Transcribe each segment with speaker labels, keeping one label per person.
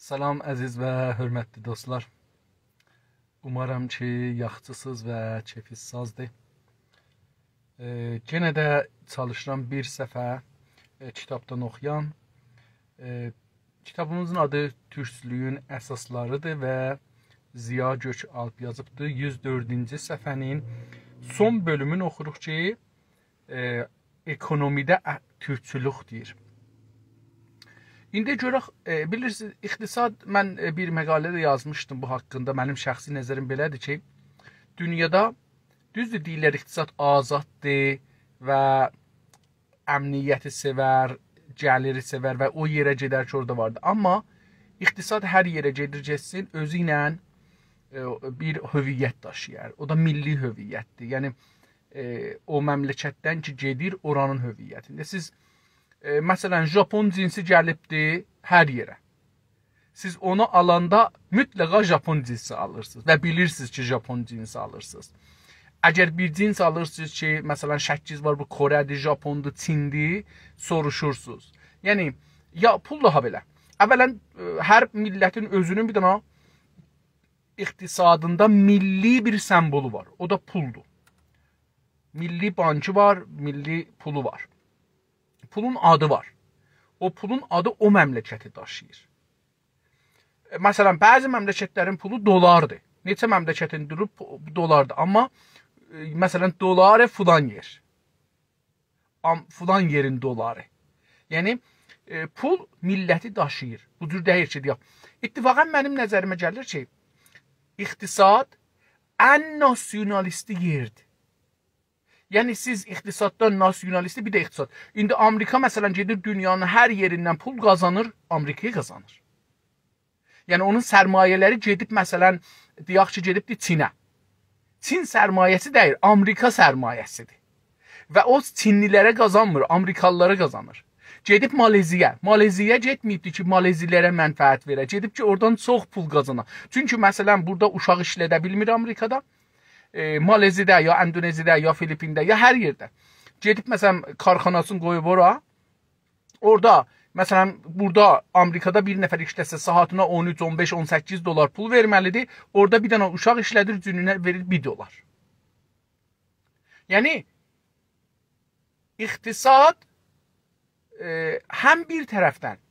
Speaker 1: Salam əziz və hörmətli dostlar. Umarım ki, yaxşısınız və keyfiniz sazdır. Yenə də çalışıram bir səfə kitabdan oxuyan. Kitabımızın adı Türkçülüyün əsaslarıdır və Ziya Gökalp yazıbdır. 104-cü səhifənin son bölümünü oxuruq ki, ekonomidə türkçülük deyir. İndi görək, bilirsiniz, iqtisad, mən bir məqalədə yazmışdım bu haqqında. Mənim şəxsi nəzərim belədir ki, dünyada düzdür deyirlər, iqtisad azaddır və əmniyyəti sevər, gəliri sevər və o yerə gedər ki, orada vardır. Amma iqtisad hər yerə gedir, getsin, özü ilə bir hüviyyət daşıyar. O da milli hüviyyətdir. Yəni, o məmləkətdən ki, gedir, oranın hüviyyətində. Siz məsələn, Japon cinsi gəlibdir hər yerə. Siz onu alanda mütləqa Japon cinsi alırsınız və bilirsiniz ki, Japon cinsi alırsınız. Əgər bir cins alırsınız ki, məsələn, şəkkiz var, bu Korədir, Japondur, Çindir, soruşursunuz. Yəni, ya pul daha belə. Əvvələn, hər millətin özünün bir dənə iqtisadında milli bir sembolu var. O da puldur. Milli bankı var, milli pulu var. Pulun adı var. O pulun adı o məmləkəti daşıyır. Məsələn, bəzi məmləkətlərin pulu dolardır. Neçə məmləkətin durub dolardır. Amma, məsələn, doları filan yer. Filan yerin doları. Yəni, pul milləti daşıyır. Bu cür deyir ki, deyək. İttifaqən mənim nəzərimə gəlir ki, iqtisad ən nasyonalisti yerdir. Yəni, siz iqtisaddan nasyonalisti, bir də iqtisad. İndi Amerika, məsələn, gedir dünyanın hər yerindən pul qazanır, Amerikaya qazanır. Yəni, onun sərmayələri gedib, məsələn, deyək ki, gedibdir Çinə. Çin sərmayəsi deyil, Amerika sərmayəsidir. Və o Çinlilərə qazanmır, Amerikalılara qazanır. Gedib Maleziya. Maleziya getməyibdir ki, Malezilərə mənfəət verə. Gedib ki, oradan çox pul qazana. Çünki, məsələn, burada uşaq işlədə bilmir Amerikada. Malezidə, ya Endonezidə, ya Filipində, ya hər yerdə. Gedib, məsələn, karxanasını qoyub ora. Orada, məsələn, burada Amerikada bir nəfər işləsə saatına 13, 15, 18 dolar pul verməlidir. Orada bir dənə uşaq işlədir, gününə verir 1 dolar. Yəni, iqtisad həm bir tərəfdən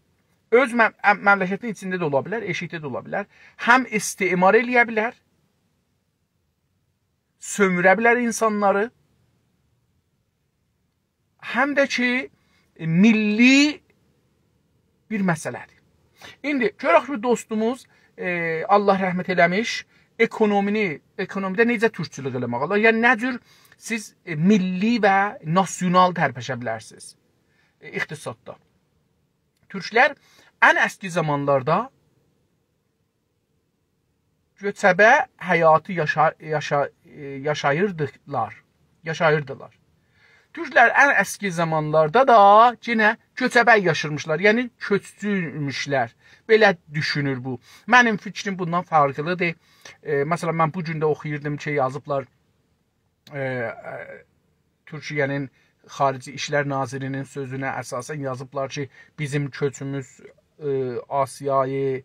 Speaker 1: öz məmləkətin içində də ola bilər, eşikdə də ola bilər. Həm istimar eləyə bilər, sömürə bilər insanları, həm də ki, milli bir məsələdir. İndi, görək ki, dostumuz, Allah rəhmət eləmiş, ekonomidə necə türkçülük eləmək olar? Yəni, nə cür siz milli və nasyonal tərpəşə bilərsiniz iqtisadda? Türklər ən əski zamanlarda göçəbə həyatı yaşayırdılar. Türklər ən əski zamanlarda da yenə göçəbə yaşırmışlar, yəni köçcüymüşlər. Belə düşünür bu. Mənim fikrim bundan farklıdır. Məsələn, mən bu gün də oxuyurdum ki, yazıblar Türkiyənin Xarici İşlər Nazirinin sözünə əsasən yazıblar ki, bizim köçümüz Asiyayı,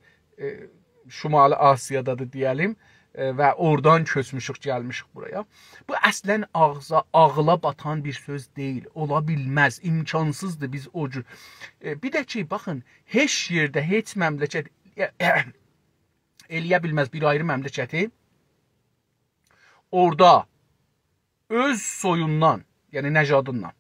Speaker 1: Şimali Asiyadadır deyəlim və oradan köçmüşük, gəlmişik buraya. Bu əslən ağla batan bir söz deyil, ola bilməz, imkansızdır biz o cür. Bir də ki, baxın, heç yerdə, heç məmləkət eləyə bilməz bir ayrı məmləkəti. Orada öz soyundan, yəni nəcadından,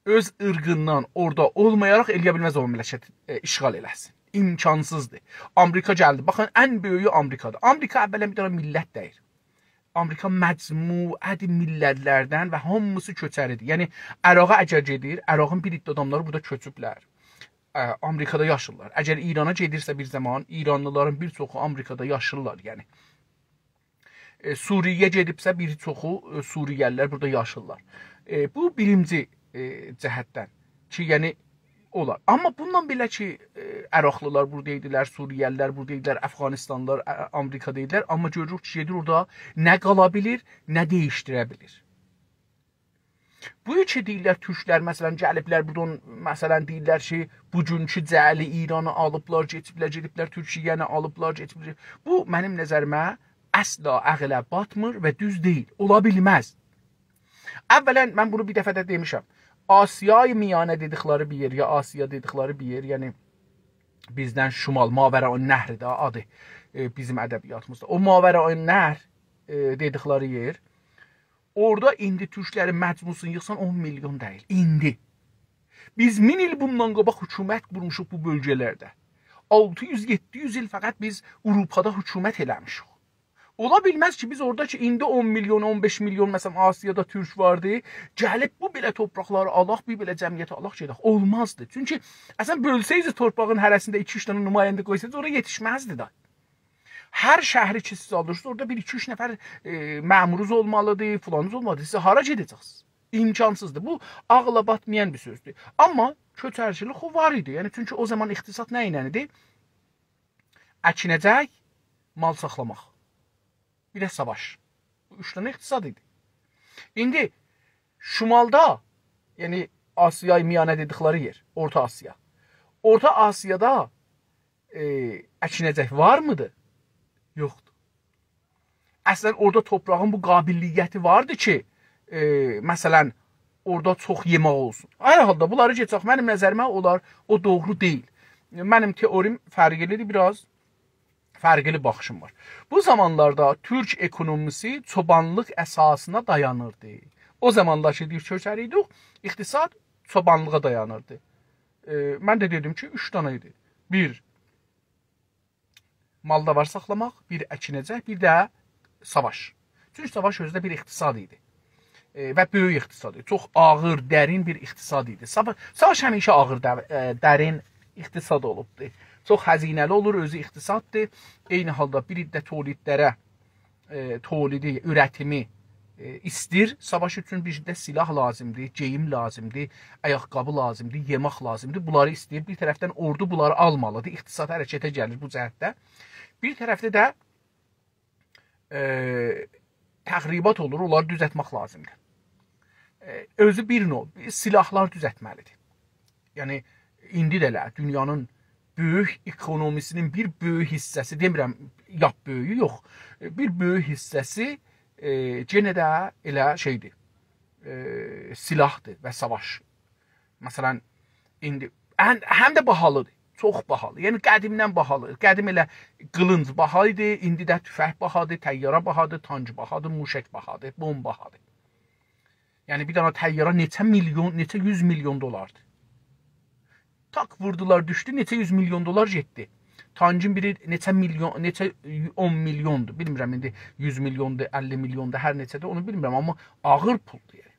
Speaker 1: öz ırqından orada olmayaraq eləyə bilməz o məmləkəti işğal eləsin. İmkansızdır. Amerika gəldi. Baxın, ən böyüyü Amerikadır. Amerika əvvələn bir dənə millət deyir. Amerika məcmuədir millətlərdən və hamısı köçəridir. Yəni, Əraqa əgər gedir, Əraqın bir iddə adamları burada köçüblər. Amerikada yaşırlar. Əgər İrana gedirsə bir zaman, İranlıların bir çoxu Amerikada yaşırlar. Yəni, Suriyə gedibsə bir çoxu Suriyəlilər burada yaşırlar. Bu birinci cəhətdən ki, yəni, olar. Amma bundan belə ki, Əraqlılar buradaydılar, Suriyəlilər buradaydılar, Əfqanistanlılar Amerikadaydılar. Amma görürük ki, gedir orada nə qala bilir, nə dəyişdirə bilir. Bu ki deyirlər türklər məsələn gəliblər buradan məsələn deyirlər ki, bugünkü cəli İranı alıblar, gediblər Türkiyəni alıblar, gediblər. Bu mənim nəzərimə əsla ağla batmır və düz deyil. Ola bilməz. Əvvələn mən bunu bir dəfə də demişəm. Asiyayı miyanə dedikləri bir yer ya Asiya dedikləri bir yer, yəni bizdən şimal Mavərəun Nəhr də adı bizim ədəbiyyatımızda. O Mavərəun Nəhr dedikləri yer, orada indi türklərin məcmusunu yıxsan 10 milyon deyil. İndi. Biz 1000 il bundan qabaq hökumət qurmuşuq bu bölgələrdə. 600-700 il fəqət biz Avropada hökumət eləmişik. Ola bilməz ki, biz orada ki, indi 10 milyon, 15 milyon, məsələn, Asiyada türk vardı, gəlib bu belə torpaqları alaq, bir belə cəmiyyəti alaq gedək. Olmazdı. Çünki, əsən bölsəyiz torpağın hərəsində 2-3 dənə nümayəndə qoysaydı, oraya yetişməzdi da. Hər şəhri ki, siz alırsınız, orada 1-2-3 nəfər məmuruz olmalıdır, filanız olmalıdır. Siz hara gedəcəksiniz? İmkansızdır. Bu, ağla batmayan bir sözdür. Amma köçərçilik o var idi. Yəni, çünki o zaman iqtisad nə ilə idi? Əkinəcək, mal saxlamaq. Bir də savaş. Bu 3 dənə iqtisad idi. İndi, şimalda, yəni Asiyayı miyanə dedikləri yer, Orta Asiya. Orta Asiyada əkinəcək var mıdır? Yoxdur. Əslən, orada toprağın bu qabiliyyəti vardı ki, məsələn, orada çox yemək olsun. Aynı halda bunları geçək, mənim nəzərimə onlar o doğru deyil. Mənim teorim fərqlidir, biraz fərqli baxışım var. Bu zamanlarda Türk ekonomisi çobanlıq əsasına dayanırdı. O zamanlar ki, deyir köçəriydik, iqtisad çobanlığa dayanırdı. Mən də dedim ki, 3 dənə idi. Bir, malda var saxlamaq, bir əkinəcək, bir də savaş. Çünki savaş özdə bir iqtisad idi. Və böyük iqtisad idi. Çox ağır, dərin bir iqtisad idi. Savaş həmişə ağır, dərin iqtisad olubdur. Çox xəzinəli olur, özü iqtisaddır. Eyni halda bir iddə tolidlərə, tolidi, ürətimi istir. Savaş üçün bir iddə silah lazımdır, geyim lazımdır, ayaqqabı lazımdır, yemək lazımdır. Bunları istəyir. Bir tərəfdən ordu bunları almalıdır. İqtisad hərəkətə gəlir bu cəhətdə. Bir tərəfdə də təxribat olur, onları düzəltmək lazımdır. Özü bir növ, silahlar düzəltməlidir. Yəni, indi də elə, dünyanın böyük ekonomisinin bir böyük hissəsi, demirəm, yap böyüyü yox, bir böyük hissəsi yenə də elə şeydir, silahdır və savaş. Məsələn, indi həm də bahalıdır, çox bahalı. Yəni, qədimdən bahalı. Qədim elə qılınc baha idi, indi də tüfək bahadır, təyyara bahadır, tank bahadır, muşək bahadır, bomb bahadır. Yəni, bir dana təyyara neçə milyon, neçə 100 milyon dolardır. Tak vurdular, düşdü, neçə 100 milyon dolar getdi. Tancın biri neçə milyon, neçə 10 milyondur. Bilmirəm, indi 100 milyondur, 50 milyondur, hər neçədir, onu bilmirəm. Amma ağır puldur. Yəni.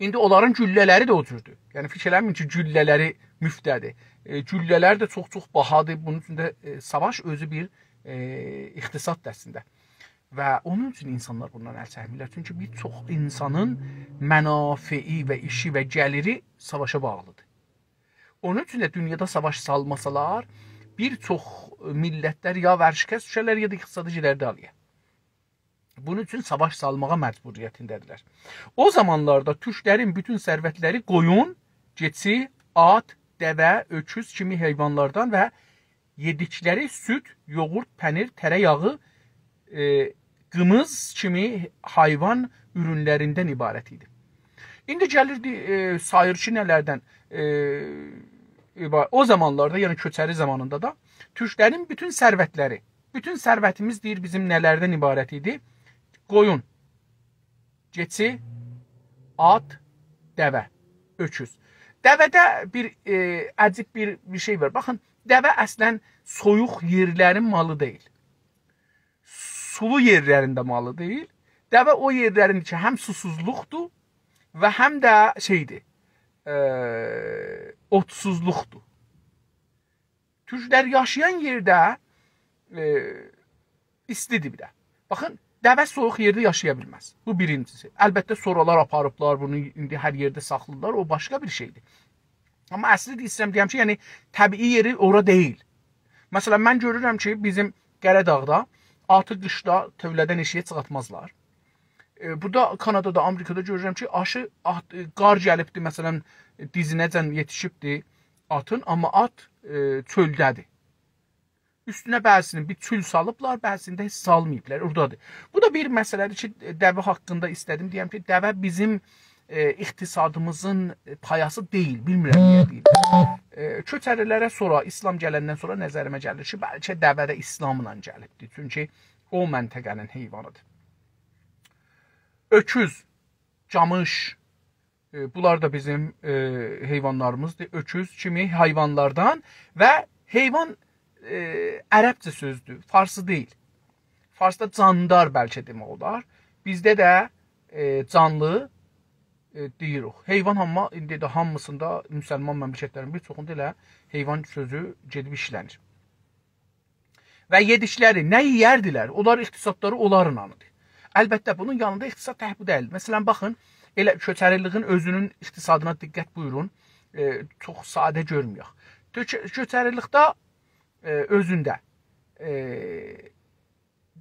Speaker 1: İndi onların güllələri də o cürdür. Yəni, fikirləmin ki, güllələri müftədir. Güllələr də çox-çox bahadır. Bunun üçün də savaş özü bir iqtisad dəstində. Və onun üçün insanlar bundan əl çəkmirlər. Çünki bir çox insanın mənafei və işi və gəliri savaşa bağlıdır. Onun üçün də dünyada savaş salmasalar, bir çox millətlər ya vərşikəs düşərlər, ya da iqtisadi gedərdə alıyor. Bunun üçün savaş salmağa məcburiyyətindədirlər. O zamanlarda türklərin bütün sərvətləri qoyun, keçi, at, dəvə, öküz kimi heyvanlardan və yedikləri süd, yoğurt, pənir, tərəyağı, qımız kimi hayvan ürünlərindən ibarət idi. İndi gəlirdi sayırçı nələrdən, o zamanlarda, yəni köçəri zamanında da türklərin bütün sərvətləri, bütün sərvətimiz deyir bizim nələrdən ibarət idi? Qoyun, keçi, at, dəvə, öküz. Dəvədə bir əcib bir şey var. Baxın, dəvə əslən soyuq yerlərin malı deyil. Sulu yerlərində malı deyil. Dəvə o yerlərində ki, həm susuzluqdur və həm də şeydir, otsuzluqdur. Türklər yaşayan yerdə istidir bir də. Baxın, dəvə soyuq yerdə yaşaya bilməz. Bu birincisi. Əlbəttə sonralar aparıblar, bunu indi hər yerdə saxlayırlar, o başqa bir şeydir. Amma əsli istəyirəm deyəm ki, yəni təbii yeri ora deyil. Məsələn, mən görürəm ki, bizim Qəradağda atı qışda tövlədən eşiyə çıxartmazlar. burada Kanadada, Amerikada görürəm ki, aşı qar gəlibdi, məsələn, dizinəcən yetişibdi atın, amma at çöldədir. Üstünə bəzisini bir çül salıblar, bəzisində heç salmayıblar, oradadır. Bu da bir məsələdir ki, dəvə haqqında istədim deyəm ki, dəvə bizim iqtisadımızın payası deyil, bilmirəm niyə deyil. Köçərilərə sonra, İslam gələndən sonra nəzərimə gəlir ki, bəlkə dəvə də İslamla gəlibdir, çünki o məntəqənin heyvanıdır. Öküz, camış, bunlar da bizim heyvanlarımızdır. Öküz kimi hayvanlardan və heyvan ərəbcə sözdür, farsı deyil. Farsda candar bəlkə demək olar. Bizdə də canlı deyirik. Heyvan amma indi də hamısında müsəlman məmləkətlərin bir çoxunda elə heyvan sözü gedib işlənir. Və yedikləri nə yeyərdilər? Onlar iqtisadları onların anıdır. Əlbəttə bunun yanında iqtisad təhbu deyil. Məsələn baxın, elə köçəriliğin özünün iqtisadına diqqət buyurun. Çox sadə görməyək. Köçərilikdə özündə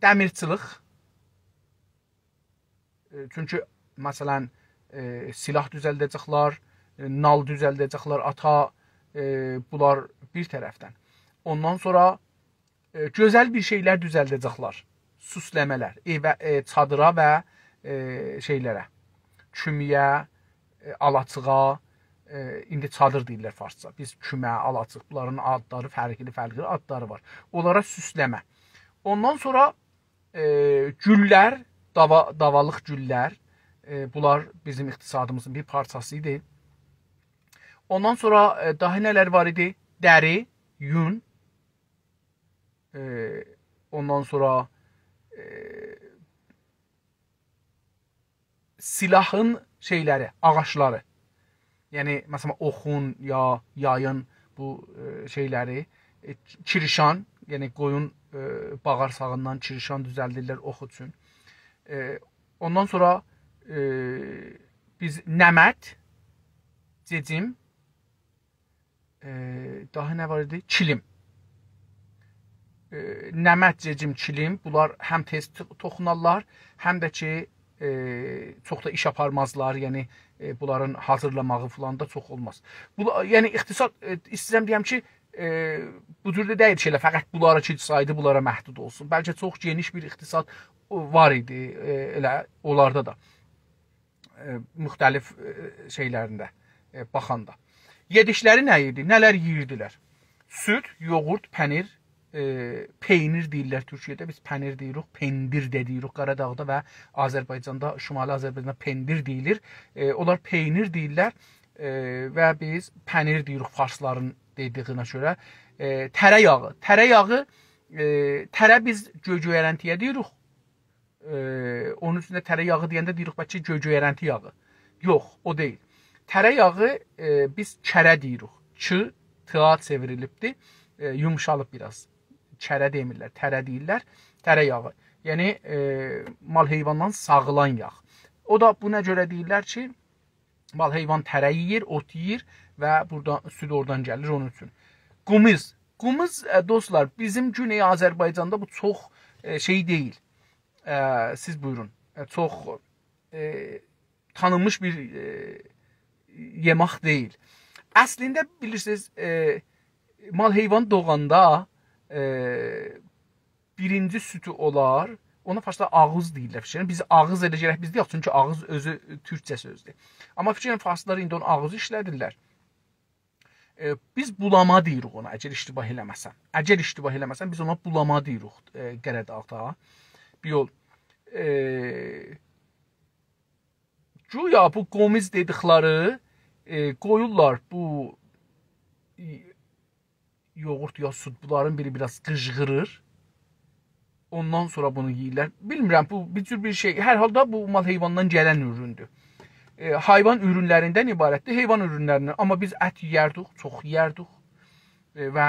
Speaker 1: dəmirçilik, çünki məsələn silah düzəldəcəklər, nal düzəldəcəklər, ata, bunlar bir tərəfdən. Ondan sonra gözəl bir şeylər düzəldəcəklər, süsləmələr, evə, çadıra və şeylərə, kümüyə, alaçığa, indi çadır deyirlər farsça. Biz kümə, alaçıq, bunların adları fərqli adları var. Onlara süsləmə. Ondan sonra güllər, davalıq güllər, bunlar bizim iqtisadımızın bir parçası idi. Ondan sonra daha nələr var idi? Dəri, yun, ondan sonra silahın şeyləri, ağaçları. Yəni, məsələn, oxun ya yayın bu şeyləri, kirişan, yəni qoyun bağırsağından kirişan düzəldirlər ox üçün. Ondan sonra biz nəmət, cecim, daha nə var idi? Kilim. Nəmət, cecim, kilim, bunlar həm tez toxunarlar, həm də ki, çox da iş aparmazlar, yəni bunların hazırlamağı falan da çox olmaz. Yəni iqtisad, istəyirəm deyəm ki, bu cürdə deyil şeylə, fəqət bunlara ki, saydı bunlara məhdud olsun. Bəlkə çox geniş bir iqtisad var idi, elə onlarda da, müxtəlif şeylərində, baxanda. Yedikləri nə idi? Nələr yeyirdilər? Süd, yoğurt, pənir, peynir deyirlər Türkiyədə, biz pənir deyirik, pendir də deyirik Qaradağda və Azərbaycanda, Şimali Azərbaycanda pendir deyilir. Onlar peynir deyirlər və biz pənir deyirik farsların dediyinə görə. Tərəyağı, tərə biz göygöyərəntiyə deyirik. Onun üstündə tərəyağı deyəndə deyirik bəlkə göygöyərənti yağı. Yox, o deyil. Tərəyağı biz kərə deyirik. Çı, tığa çevrilibdir, yumuşalıb biraz. Kərə demirlər, tərə deyirlər, tərəyağı. Yəni, mal heyvandan sağılan yağ. O da buna görə deyirlər ki, mal heyvan tərə yeyir, ot yeyir və süd oradan gəlir onun üçün. Qumuz. Qumuz, dostlar, bizim Güney Azərbaycanda bu çox şey deyil. Siz buyurun. Çox tanınmış bir yemək deyil. Əslində, bilirsiniz, mal heyvan doğanda birinci sütü olar, ona farsda ağız deyirlər. Biz ağız elə gərək biz deyək, çünki ağız özü türkcə sözdür. Amma fikrin farslar indi onu ağızı işlədirlər. Biz bulama deyirik ona, əgər iştibah eləməsən. Əgər iştibah eləməsən, biz ona bulama deyirik Qəradağda. Bir yol. Güya bu qomiz dedikləri qoyurlar bu yoğurt ya süt, bunların biri biraz qıcğırır. Ondan sonra bunu yeyirlər. Bilmirəm, bu bir cür bir şey. Hər halda bu mal heyvandan gələn üründür. Hayvan ürünlərindən ibarətdir, heyvan ürünlərindən. Amma biz ət yeyərdik, çox yeyərdik. Və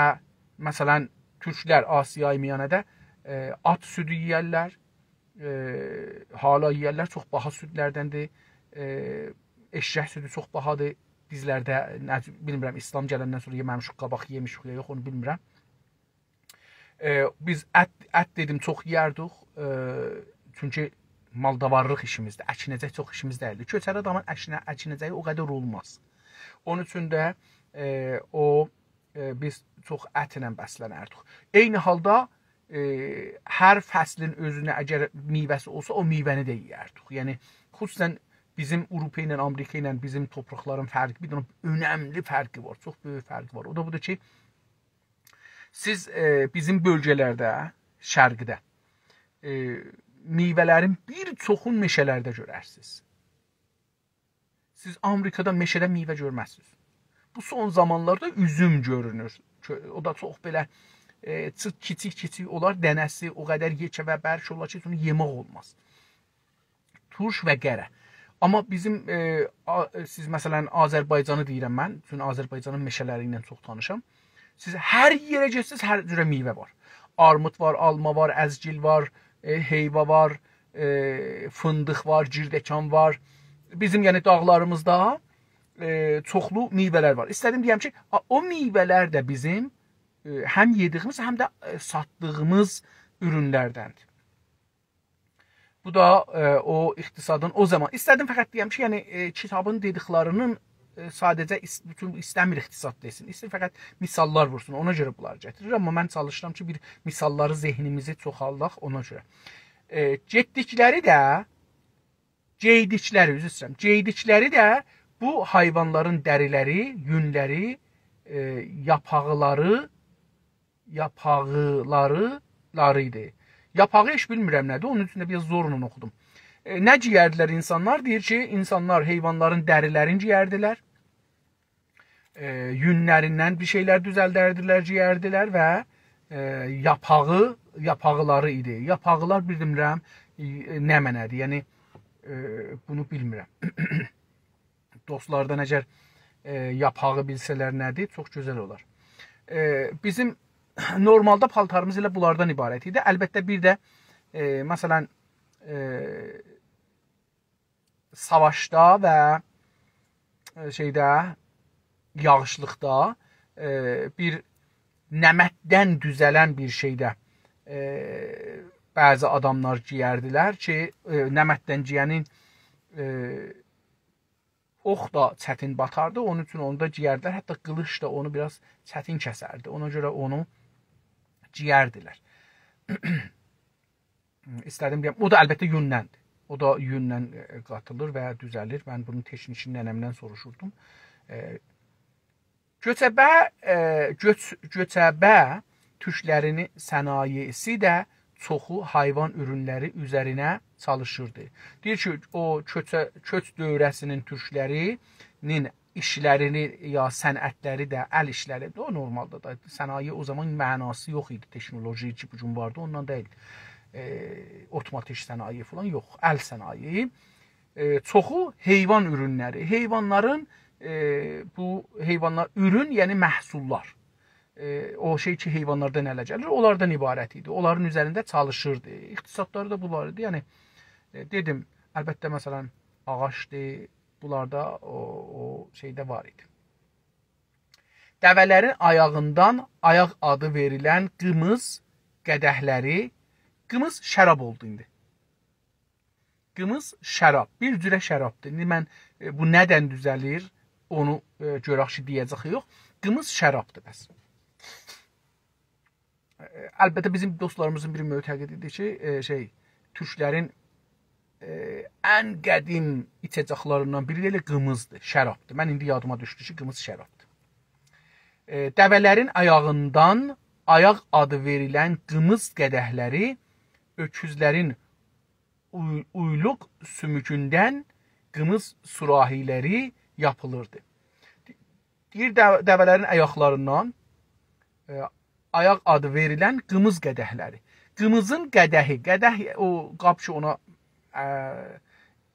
Speaker 1: məsələn, türklər Asiya miyanədə at südü yeyərlər, hala yeyərlər, çox baha südlərdəndir. Eşək südü çox bahadır. Bizlərdə, bilmirəm, İslam gələndən sonra yeməmişik, qabaq yemişik ya yox, onu bilmirəm. Biz ət dedim, çox yeyərdik. Çünki maldavarlıq işimizdir. Əkinəcək çox işimiz deyildir. Köçəri adamın əkinəcəyi o qədər olmaz. Onun üçün də biz çox ətlə bəslənərdik. Eyni halda hər fəslin özünə əgər meyvəsi olsa, o meyvəni də yeyərdik. Yəni xüsusən bizim Avropa ilə, Amerika ilə bizim torpaqların fərqi, bir dənə önəmli fərqi var. Çox böyük fərqi var. O da budur ki, siz bizim bölgələrdə, şərqdə meyvələrin bir çoxun meşələrdə görərsiniz. Siz Amerikada meşədə meyvə görməzsiniz. Bu son zamanlarda üzüm görünür. O da çox belə kiçik olar, dənəsi o qədər yekə və bərk olar ki, onu yemək olmaz. Turş və qərə. Amma bizim, siz məsələn Azərbaycanı deyirəm mən, çünki Azərbaycanın meşələri ilə çox tanışam. Siz hər yerə getsiniz, hər cürə meyvə var. Armud var, alma var, əzgil var, heyva var, fındıq var, girdəkan var. Bizim yəni dağlarımızda çoxlu meyvələr var. İstədim deyəm ki, o meyvələr də bizim həm yediyimiz, həm də satdığımız ürünlərdəndir. Bu da o iqtisadın o zaman. İstədim fəqət deyəm ki, yəni kitabın dediklərinin sadəcə bütün istəmir iqtisad desin. İstəyir fəqət misallar vursun. Ona görə bunları gətirir. Amma mən çalışıram ki, bir misalları zehnimizi çoxaldaq ona görə. Getdikləri də, ceydikləri də bu hayvanların dəriləri, yünləri, yapağıları idi. Yapağı heç bilmirəm nədir, onun üçün də biraz zorla oxudum. Nə ciyərdilər insanlar? Deyir ki, insanlar heyvanların dərilərini ciyərdilər, yünlərindən bir şeylər düzəldərdilər, ciyərdilər və yapağıları idi. Yapağılar bilmirəm nə mənədir, yəni bunu bilmirəm. Dostlardan əgər yapağı bilsələr nədir, çox gözəl olar. Bizim normalda paltarımız elə bunlardan ibarət idi. Əlbəttə bir də məsələn savaşda və yağışlıqda bir nəmətdən düzələn bir şeydə bəzi adamlar giyərdilər ki, nəmətdən giyənin ox da çətin batardı, onun üçün onu da giyərdilər. Hətta qılış da onu biraz çətin kəsərdi. Ona görə onu giyərdilər. İstədim deyəm, o da əlbəttə yünnəndir. O da yündən qatılır və düzəlir. Mən bunun texnikini nənəmdən soruşurdum. Göçəbə türklərini sənayesi də çoxu hayvan ürünləri üzərinə çalışırdı. Deyir ki, o köç dövrəsinin türklərinin işlərini ya sənətləri də, əl işləri də o normalda da sənaye o zaman mənası yox idi. Teknoloji ki, bu gün vardı, ondan deyil. Otomatik sənaye falan yox, əl sənaye. Çoxu heyvan ürünləri. Heyvanların ürün, yəni məhsullar. O şey ki, heyvanlardan ələ gəlir, onlardan ibarət idi. Onların üzərində çalışırdı. İqtisadları da bunlar idi. Yəni, dedim, əlbəttə, məsələn, ağaçdır, bunlarda o şeydə var idi. Dəvələrin ayağından ayaq adı verilən qımız qədəhləri, qımız şərab oldu indi. Qımız şərab, bir cürə şərabdır. İndi mən bu nədən düzəlir, onu görək ki, deyəcək yox. Qımız şərabdır bəs. Əlbəttə, bizim dostlarımızın bir mötəqididir ki, türklərin ən qədim içəcəklərindən biri elə qımızdır, şərabdır. Mən indi yadıma düşdü ki, qımız şərabdır. Dəvələrin ayağından ayaq adı verilən qımız qədəhləri öküzlərin uyluq sümükündən qımız sürahiləri yapılırdı. Deyir, dəvələrin ayaqlarından ayaq adı verilən qımız qədəhləri. Qımızın qədəhi, qədəh o qab ki, ona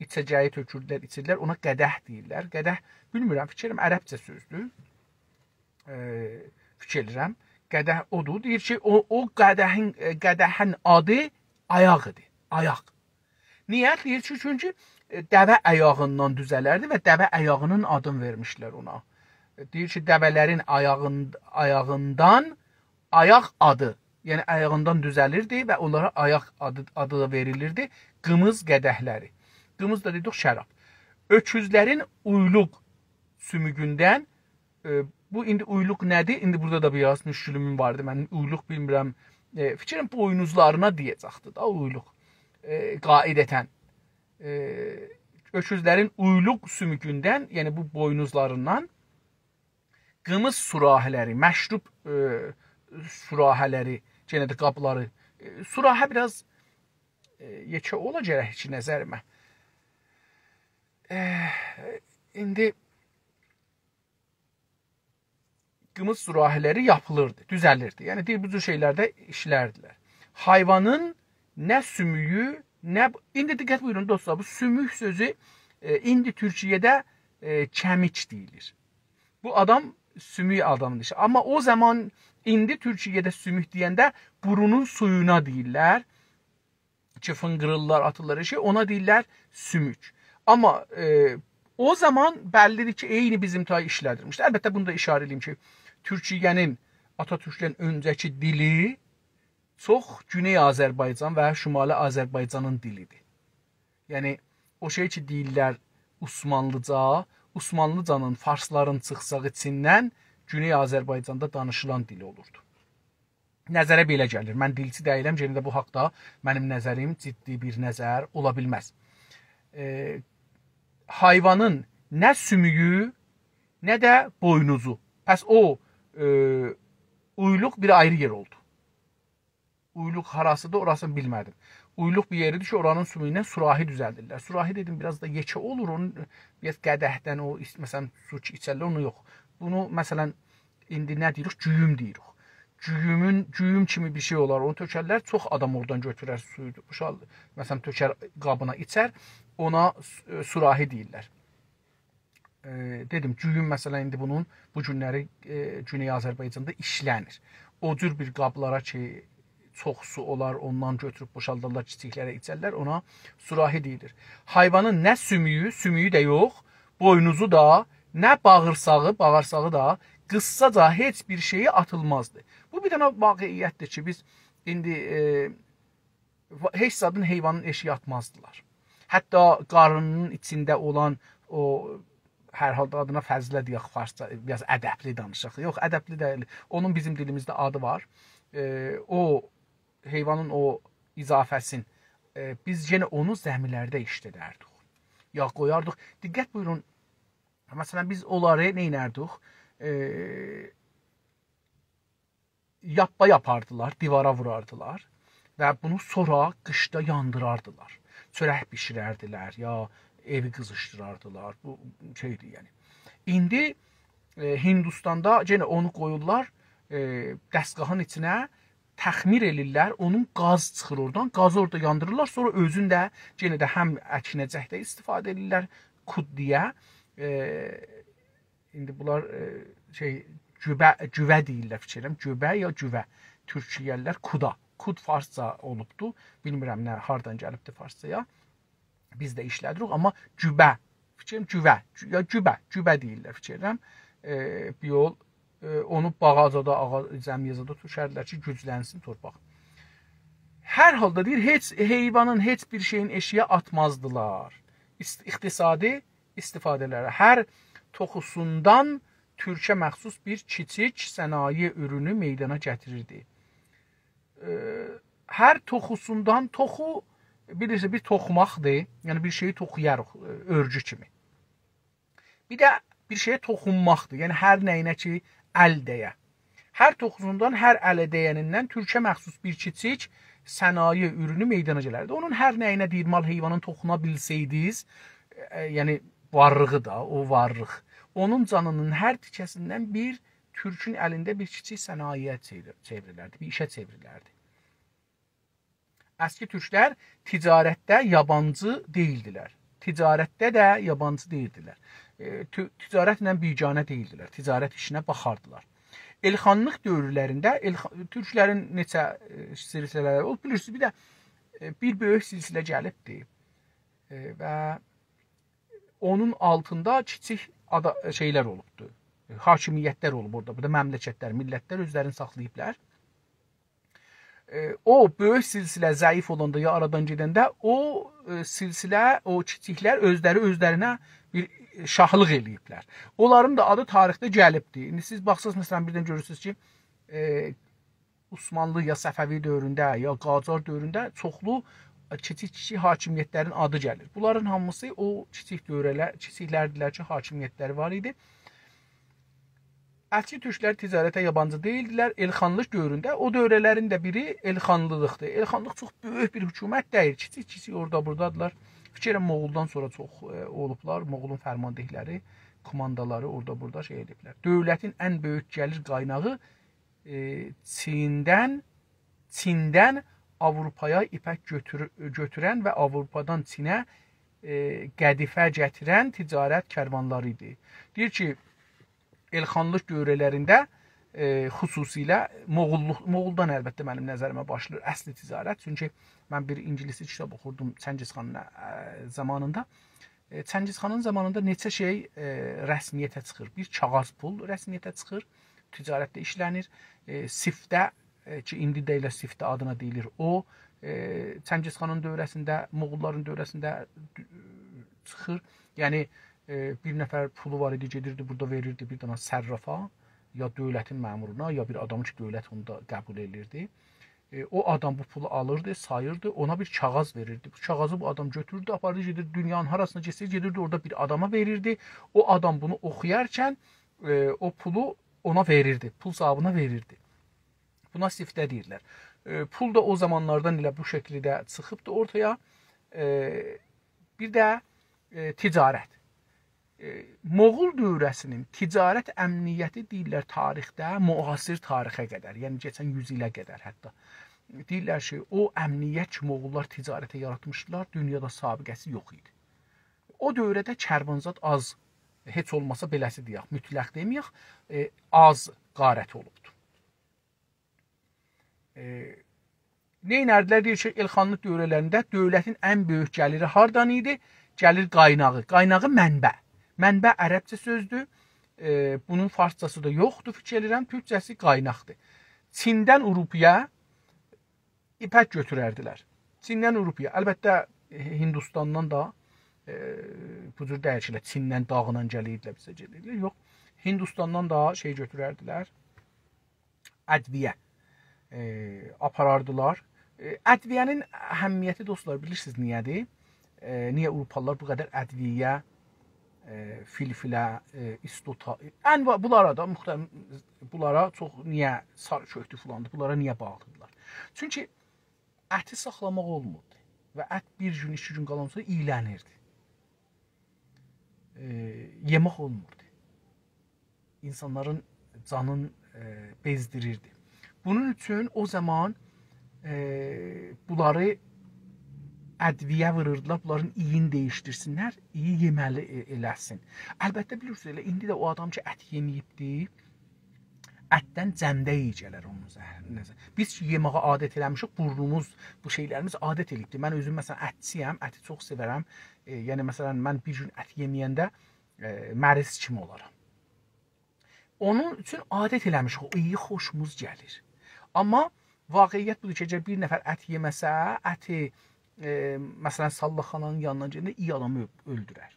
Speaker 1: içəcəyi tökürdülər, içirlər, ona qədah deyirlər. Qədah, bilmirəm, fikirəm, ərəbcə sözdür. Fikirlərəm, qədah odur. Deyir ki, o qədəhin adı ayağıdır, ayaq. Niyə? Deyir ki, çünki dəvə ayağından düzələrdi və dəvə ayağının adını vermişlər ona. Deyir ki, dəvələrin ayağından ayaq adı yəni ayağından düzəlirdi və onlara ayaq adı verilirdi. Qımız qədəhləri. Qımız da dedik şərab. Öküzlərin uyluq sümüğündən, bu indi uyluq nədir? İndi burada da biraz müşkülümün vardı. Mən uyluq bilmirəm. Fikrim boynuzlarına deyəcəkdi da uyluq. Qaidətən. Öküzlərin uyluq sümüğündən, yəni bu boynuzlarından qımız surahiləri, məşrub surahiləri, yenə də qabları. Surahə biraz yekə olacaq heç nəzərimə. İndi qımız surahiləri yapılırdı, düzəlirdi. Yəni bu cür şeylərdə işlərdilər. Hayvanın nə sümüyü, nə... İndi diqqət buyurun dostlar, bu sümük sözü indi Türkiyədə kəmik deyilir. Bu adam sümük adamdır. Amma o zaman indi Türkiyədə sümük deyəndə burunun suyuna deyirlər. Ki fıngırırlar, atırlar işi, ona deyirlər sümük. Amma o zaman bəllidir ki, eyni bizim tay işlədirmişdir. Əlbəttə bunu da işarə edeyim ki, Türkiyənin, Atatürkdən öncəki dili çox Güney Azərbaycan və Şimali Azərbaycanın dilidir. Yəni, o şey ki, deyirlər Osmanlıca, Osmanlıcanın farsların çıxsağı içindən Güney Azərbaycanda danışılan dili olurdu. Nəzərə belə gəlir. Mən dilçi deyiləm, yenə də bu haqda mənim nəzərim ciddi bir nəzər ola bilməz. Hayvanın nə sümüyü, nə də boynuzu. Pəs o uyluq bir ayrı yer oldu. Uyluq harasıdır, orasını bilmədim. Uyluq bir yeridir ki, oranın sümüyündən surahi düzəldirlər. Surahi dedim, biraz da yekə olur, onun biraz qədəhdən, o, məsələn, su içərlər, onu yox. Bunu, məsələn, indi nə deyirik? Güyüm deyirik. Güyüm kimi bir şey olar, onu tökərlər, çox adam oradan götürər suyu, məsələn, tökər qabına içər, ona surahi deyirlər. Dedim, güyüm məsələn, indi bunun bu günləri Güney Azərbaycanda işlənir. O cür bir qablara ki, çox su olar, ondan götürüb boşaldarlar, kiçiklərə içərlər, ona surahi deyilir. Hayvanın nə sümüyü, sümüyü də yox, boynuzu da, nə bağırsağı da, qıssaca heç bir şeyi atılmazdı. Bu bir dənə vaqiiyyətdir ki, biz indi heç zadın heyvanın eşiyə atmazdılar. Hətta qarnının içində olan o, hər halda adına fəzlə deyək, farsca, biraz ədəbli danışaq. Yox, ədəbli deyil. Onun bizim dilimizdə adı var. O heyvanın o izafəsin, biz yenə onu zəmilərdə işlədərdik. Ya qoyardıq. Diqqət buyurun, məsələn, biz onları neynərdik? Yapba yapardılar, divara vurardılar və bunu sonra qışda yandırardılar. Çörək bişirərdilər, ya evi qızışdırardılar. Bu şeydir, yəni. İndi Hindistanda yenə onu qoyurlar dəstgahın içinə, təxmir elirlər, onun qaz çıxır oradan, qazı orada yandırırlar, sonra özün də yenə də həm əkinəcəkdə istifadə edirlər, kud deyə. İndi bunlar güvə deyirlər, fikirəm, güvə ya güvə. Türkiyəllər kuda. Kud farsca olubdu. Bilmirəm nə, hardan gəlibdi farscaya. Biz də işlədirik, amma gübə. Fikirəm, güvə. Ya gübə deyirlər, fikirəm. Bir yol, onu bağacada, zəmiyazada düşərlər ki, güclənsin torpaq. Hər halda deyir, heyvanın heç bir şeyin eşiyə atmazdılar. İqtisadi istifadələrə. Hər toxusundan Türkə məxsus bir kiçik sənaye ürünü meydana gətirirdi. Hər toxusundan, toxu bilirsə bir toxumaqdır, yəni bir şeyi toxuyarıq, örgü kimi. Bir də bir şeyə toxunmaqdır, yəni hər nəyinə ki, əl dəyə. Hər toxusundan, hər ələ dəyənindən Türkə məxsus bir kiçik sənaye ürünü meydana gələrdi. Onun hər nəyinə deyir, mal heyvanın toxuna bilsəydiniz, yəni varlığı da, o varlıq. Onun canının hər tikəsindən bir Türkün əlində bir kiçik sənayeyə çevrilərdi, bir işə çevrilərdi. Əski türklər ticarətdə yabancı deyildilər. Ticarətdə də yabancı deyildilər. Ticarətlə biganə deyildilər. Ticarət işinə baxardılar. Elxanlıq dövrlərində türklərin neçə silsilələri olub, bilirsiniz, bir də bir böyük silsilə gəlibdir və onun altında kiçik şeylər olubdur. Hakimiyyətlər olub orada, burada məmləkətlər, millətlər özlərini saxlayıblar. O böyük silsilə zəif olanda ya aradan gedəndə o silsilə, o kiçiklər özlərinə bir şahlıq eləyiblər. Onların da adı tarixdə gəlibdir. İndi siz baxsınız məsələn birdən görürsünüz ki, Osmanlı ya Səfəvi dövründə ya Qacar dövründə çoxlu kiçik hakimiyyətlərin adı gəlir. Bunların hamısı o kiçiklərdilər ki, hakimiyyətləri var idi. Ətçi türklər ticarətə yabancı deyildilər. Elxanlıq dövründə o dövrələrin də biri Elxanlılıqdır. Elxanlıq çox böyük bir hökumət deyil. Kiçik orada buradadılar. Fikirəm Moğoldan sonra çox olublar. Moğolun fərmandehləri, komandaları orada burada şey ediblər. Dövlətin ən böyük gəlir qaynağı Çindən Avropaya ipək götürən və Avropadan Çinə qədifə gətirən ticarət kərvanları idi. Deyir ki, Elxanlıq dövrələrində xüsusilə Moğoldan əlbəttə mənim nəzərimə başlayır əsli ticarət. Çünki mən bir ingiliscə kitab oxurdum Çəngizxanın zamanında. Çəngizxanın zamanında neçə şey rəsmiyyətə çıxır. Bir kağız pul rəsmiyyətə çıxır, ticarətdə işlənir. Siftə ki, indi də elə siftə adına deyilir. O Çəngizxanın dövrəsində, Moğolların dövrəsində çıxır. Yəni bir nəfər pulu var idi, gedirdi, burada verirdi bir dənə sərrafa, ya dövlətin məmuruna, ya bir adamı ki, dövlət onu da qəbul edirdi. O adam bu pulu alırdı, sayırdı, ona bir kağız verirdi. Bu kağızı bu adam götürdü, apardı, gedirdi, dünyanın harasına geçsəydi, gedirdi, orada bir adama verirdi. O adam bunu oxuyarkən o pulu ona verirdi, pul sahibına verirdi. Buna siftə deyirlər. Pul da o zamanlardan elə bu şəkildə çıxıbdı ortaya. Bir də ticarət. Moğol dövrəsinin ticarət əmniyyəti deyirlər tarixdə, müasir tarixə qədər, yəni keçən 100 ilə qədər hətta. Deyirlər ki, o əmniyyət ki, Moğollar ticarətə yaratmışdılar, dünyada sabiqəsi yox idi. O dövrədə kərvanzad az, heç olmasa beləsi deyək, mütləq deməyək, az qarət olubdur. Neynərdilər? Deyir ki, Elxanlıq dövrələrində dövlətin ən böyük gəliri hardan idi? Gəlir qaynağı. Qaynağı mənbə. Mənbə ərəbcə sözdür. Bunun farsçası da yoxdur, fikir edirəm. Türkçəsi qaynaqdır. Çindən Avropaya ipək götürərdilər. Çindən Avropaya. Əlbəttə, Hindistandan da bu cür dəyişirlər. Çindən dağına gəlirdilər, bizə gəlirdilər. Yox, Hindistandan da şey götürərdilər. Ədviyə aparardılar. Ədviyyənin əhəmiyyəti dostlar bilirsiniz niyədir? Niyə Avropalılar bu qədər ədviyyə, filfilə, istota, bunlara da bunlara çox niyə sarı köktü filandır, bunlara niyə bağlıdırlar? Çünki əti saxlamaq olmurdu və ət bir gün, 2 gün qalan sonra iylənirdi. Yemək olmurdu. İnsanların canın bezdirirdi. Bunun üçün o zaman bunları ədviyə vururdular, bunların iyin dəyişdirsinlər, iyi yeməli eləsin. Əlbəttə bilirsiniz, elə indi də o adam ki, ət yeməyibdir, ətdən cəmdə yiyəcəklər onun zəhərinə. Biz ki, yeməyə adət eləmişik, burnumuz, bu şeylərimiz adət elibdir. Mən özüm, məsələn, ətçiyəm, əti çox sevərəm. Yəni, məsələn, mən bir gün ət yeməyəndə məriz kimi olaram. Onun üçün adət eləmişik, o iyi xoşumuz gəlir. Amma vaqiyyət budur ki, bir nəfər ət yeməsə, əti məsələn, sallaxananın yanından gedəndə iyi adamı öldürər.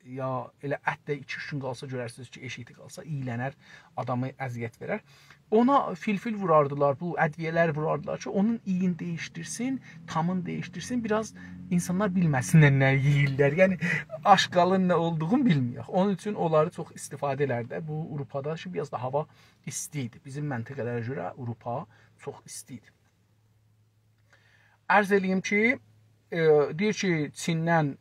Speaker 1: Ya elə ət də 2-3 gün qalsa görərsiniz ki, eşikli qalsa iyilənər, adamı əziyyət verər. Ona filfil vurardılar, bu ədviyyələr vurardılar ki, onun iyin dəyişdirsin, tamını dəyişdirsin, biraz insanlar bilməsinlər nə yeyirlər. Yəni, aşqalın nə olduğunu bilməyək. Onun üçün onları çox istifadə elərlər. Bu, Avropada biraz da hava isti idi. Bizim məntəqələrə görə Avropa çox isti idi. Ərz eləyim ki, deyir ki, Çindən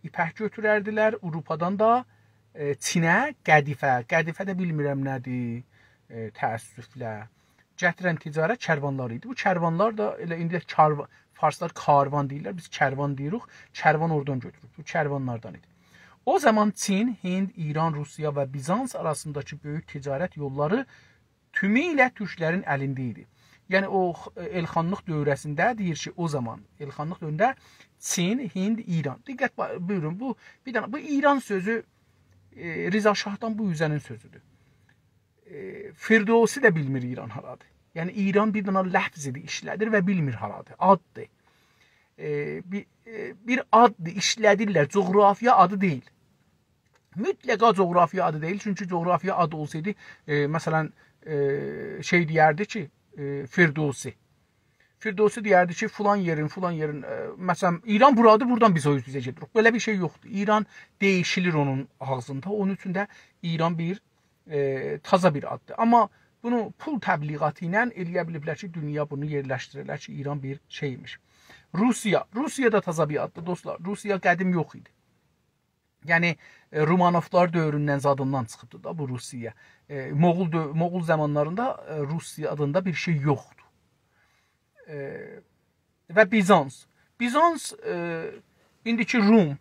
Speaker 1: ipək götürərdilər, Avropadan da Çinə qədifə. Qədifə də bilmirəm nədir, təəssüflə. Gətirən ticarət kərvanları idi. Bu kərvanlar da elə indi farslar karvan deyirlər, biz kərvan deyirik. Kərvan oradan götürüb. Bu kərvanlardan idi. O zaman Çin, Hind, İran, Rusiya və Bizans arasındakı böyük ticarət yolları tümüylə türklərin əlində idi. Yəni, o Elxanlıq dövrəsində deyir ki, o zaman Elxanlıq dövründə Çin, Hind, İran. Diqqət buyurun, bu İran sözü Riza Şahdan bu üzənin sözüdür. Firdevsi də bilmir İran haradır. Yəni İran bir dənə ləfz idi, işlədir və bilmir haradır. Addır. Bir addır, işlədirlər. Coğrafiya adı deyil. Mütləqa coğrafiya adı deyil. Çünki coğrafiya adı olsaydı, məsələn, şey deyərdi ki, Firdevsi. Firdevsi deyərdi ki, filan yerin, məsələn, İran buradır, buradan biz o yüz bizə gedirik. Belə bir şey yoxdur. İran değişilir onun ağzında. Onun üçün də İran bir taza bir addır. Amma bunu pul təbliğatı ilə eləyə biliblər ki, dünya bunu yerləşdirirlər ki, İran bir şeymiş. Rusiya da taza bir addır, dostlar. Rusiya qədim yox idi. Yəni, Romanovlar dövründən zadından çıxıbdır da bu Rusiya. Moğul zamanlarında Rusiya adında bir şey yoxdur. Və Bizans. Bizans, indiki Rum,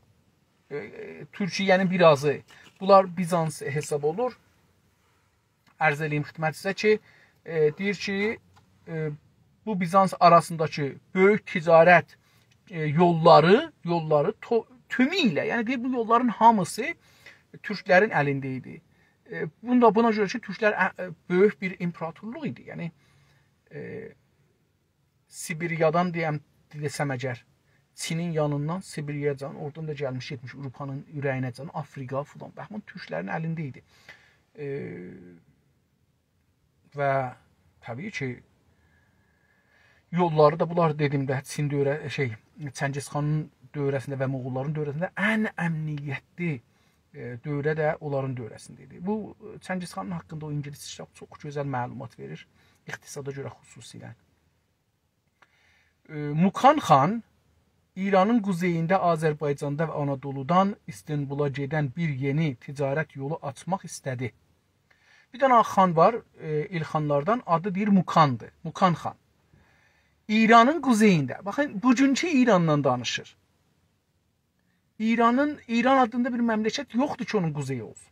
Speaker 1: Türkiyənin birazı. Bunlar Bizans hesab olur. Ərz eləyim xidmətinizə ki, deyir ki, bu Bizans arasındakı böyük ticarət yolları tümüylə, yəni deyir, bu yolların hamısı Türklərin əlində idi. Buna görə ki, Türklər böyük bir imperatorluq idi. Yəni, Sibiriyadan desəm əgər, Çinin yanından Sibiriyaya can, oradan da gəlmiş etmiş Avropanın ürəyinə can, Afrika filan. Baxın, Türklərin əlində idi. Və təbii ki, yolları da bunlar dedim də Çin Çəngizxanın dövrəsində və Moğolların dövrəsində ən əmniyyətli dövrə də onların dövrəsində idi. Bu Çəngizxanın haqqında o ingilis kitab çox gözəl məlumat verir, iqtisada görə xüsusilə. Mukan xan İranın quzeyində Azərbaycanda və Anadoludan İstanbula gedən bir yeni ticarət yolu açmaq istədi. Bir dənə xan var, İlxanlardan, adı deyir Mukandır, Mukan xan. İranın quzeyində, baxın, bugünkü İrandan danışır. İran adında bir məmləkət yoxdur ki, onun quzeyi olsun.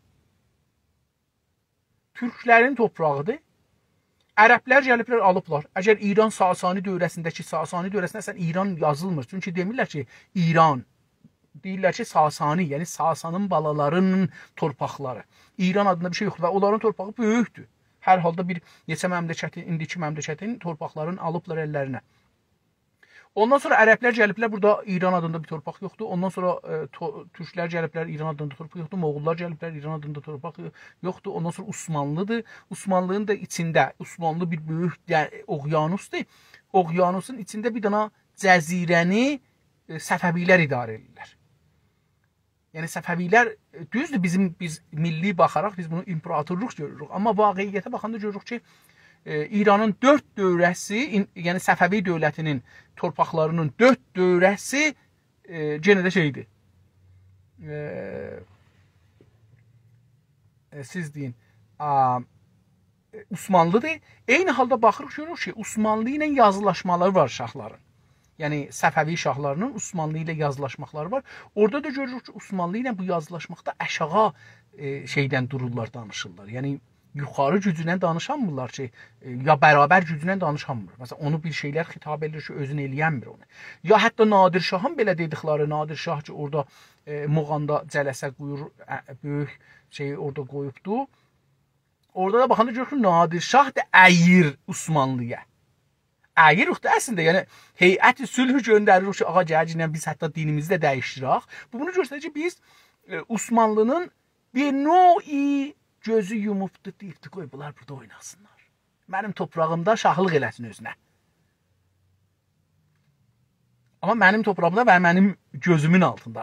Speaker 1: Türklərin toprağıdır. Ərəblər gəliblər, alıblar. Əgər İran Sasani dövrəsindəki sən İran yazılmır. Çünki demirlər ki, İran. Deyirlər ki, Sasani, yəni Sasanın balalarının torpaqları. İran adında bir şey yoxdur və onların torpağı böyükdür. Hər halda bir neçə məmləkətin, indiki məmləkətin torpaqlarını alıblar əllərinə. Ondan sonra ərəblər gəliblər, burada İran adında bir torpaq yoxdur. Ondan sonra türklər gəliblər, İran adında torpaq yoxdur. Moğollar gəliblər, İran adında torpaq yoxdur. Ondan sonra Osmanlıdır. Osmanlının da içində, Osmanlı bir böyük oqyanusdur. Oqyanusun içində bir dana cəzirəni Səfəvilər idarə edirlər. Yəni Səfəvilər, düzdür, biz milli baxaraq biz bunu imperatorluq görürük. Amma vaqiiyyətə baxanda görürük ki, İranın 4 dövrəsi, yəni Səfəvi dövlətinin torpaqlarının 4 dövrəsi genə də şeydir. Siz deyin, Osmanlıdır. Eyni halda baxırıq görürük ki, Osmanlı ilə yazılaşmaları var şahların. Yəni Səfəvi şahlarının Osmanlı ilə yazılaşmaqları var. Orada da görürük ki, Osmanlı ilə bu yazılaşmaqda aşağı şeydən dururlar, danışırlar. Yəni yuxarı gücündən danışanmırlar ki, ya bərabər gücündən danışanmır. Məsələn, onu bir şeylər xitab edir ki, özünü eləyənmir onu. Ya hətta Nadir Şahın belə dedikləri, Nadir Şah ki, orada Muğanda cələsə qoyur, böyük şeyi orada qoyubdu. Orada da baxanda görürük ki, Nadir Şah da əyir Osmanlıya. Əyirik də əslində, yəni heyəti sülhü göndəririk ki, ağa gələcəklə biz hətta dinimizi də dəyişdirək. Bunu göstərir ki, biz Osmanlının bir növ gözü yumubdu, deyibdi, qoy bunlar burada oynasınlar. Mənim toprağımda şahlıq eləsin özünə. Amma mənim toprağımda və mənim gözümün altında,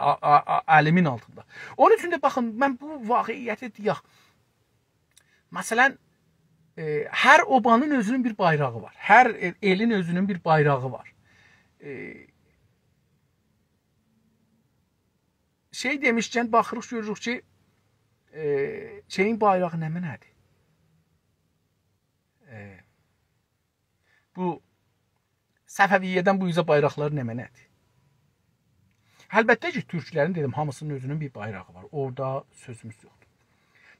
Speaker 1: əlimin altında. Onun üçün də baxın, mən bu vaqiiyyəti deyək. Məsələn, hər obanın özünün bir bayrağı var. Hər elin özünün bir bayrağı var. Şey demişkən, baxırıq, görürük ki, şeyin bayrağı nə mənədir? Bu Səfəviyyədən bu yüzə bayraqları nə mənədir? Əlbəttə ki, türklərin dedim, hamısının özünün bir bayrağı var. Orada sözümüz yoxdur.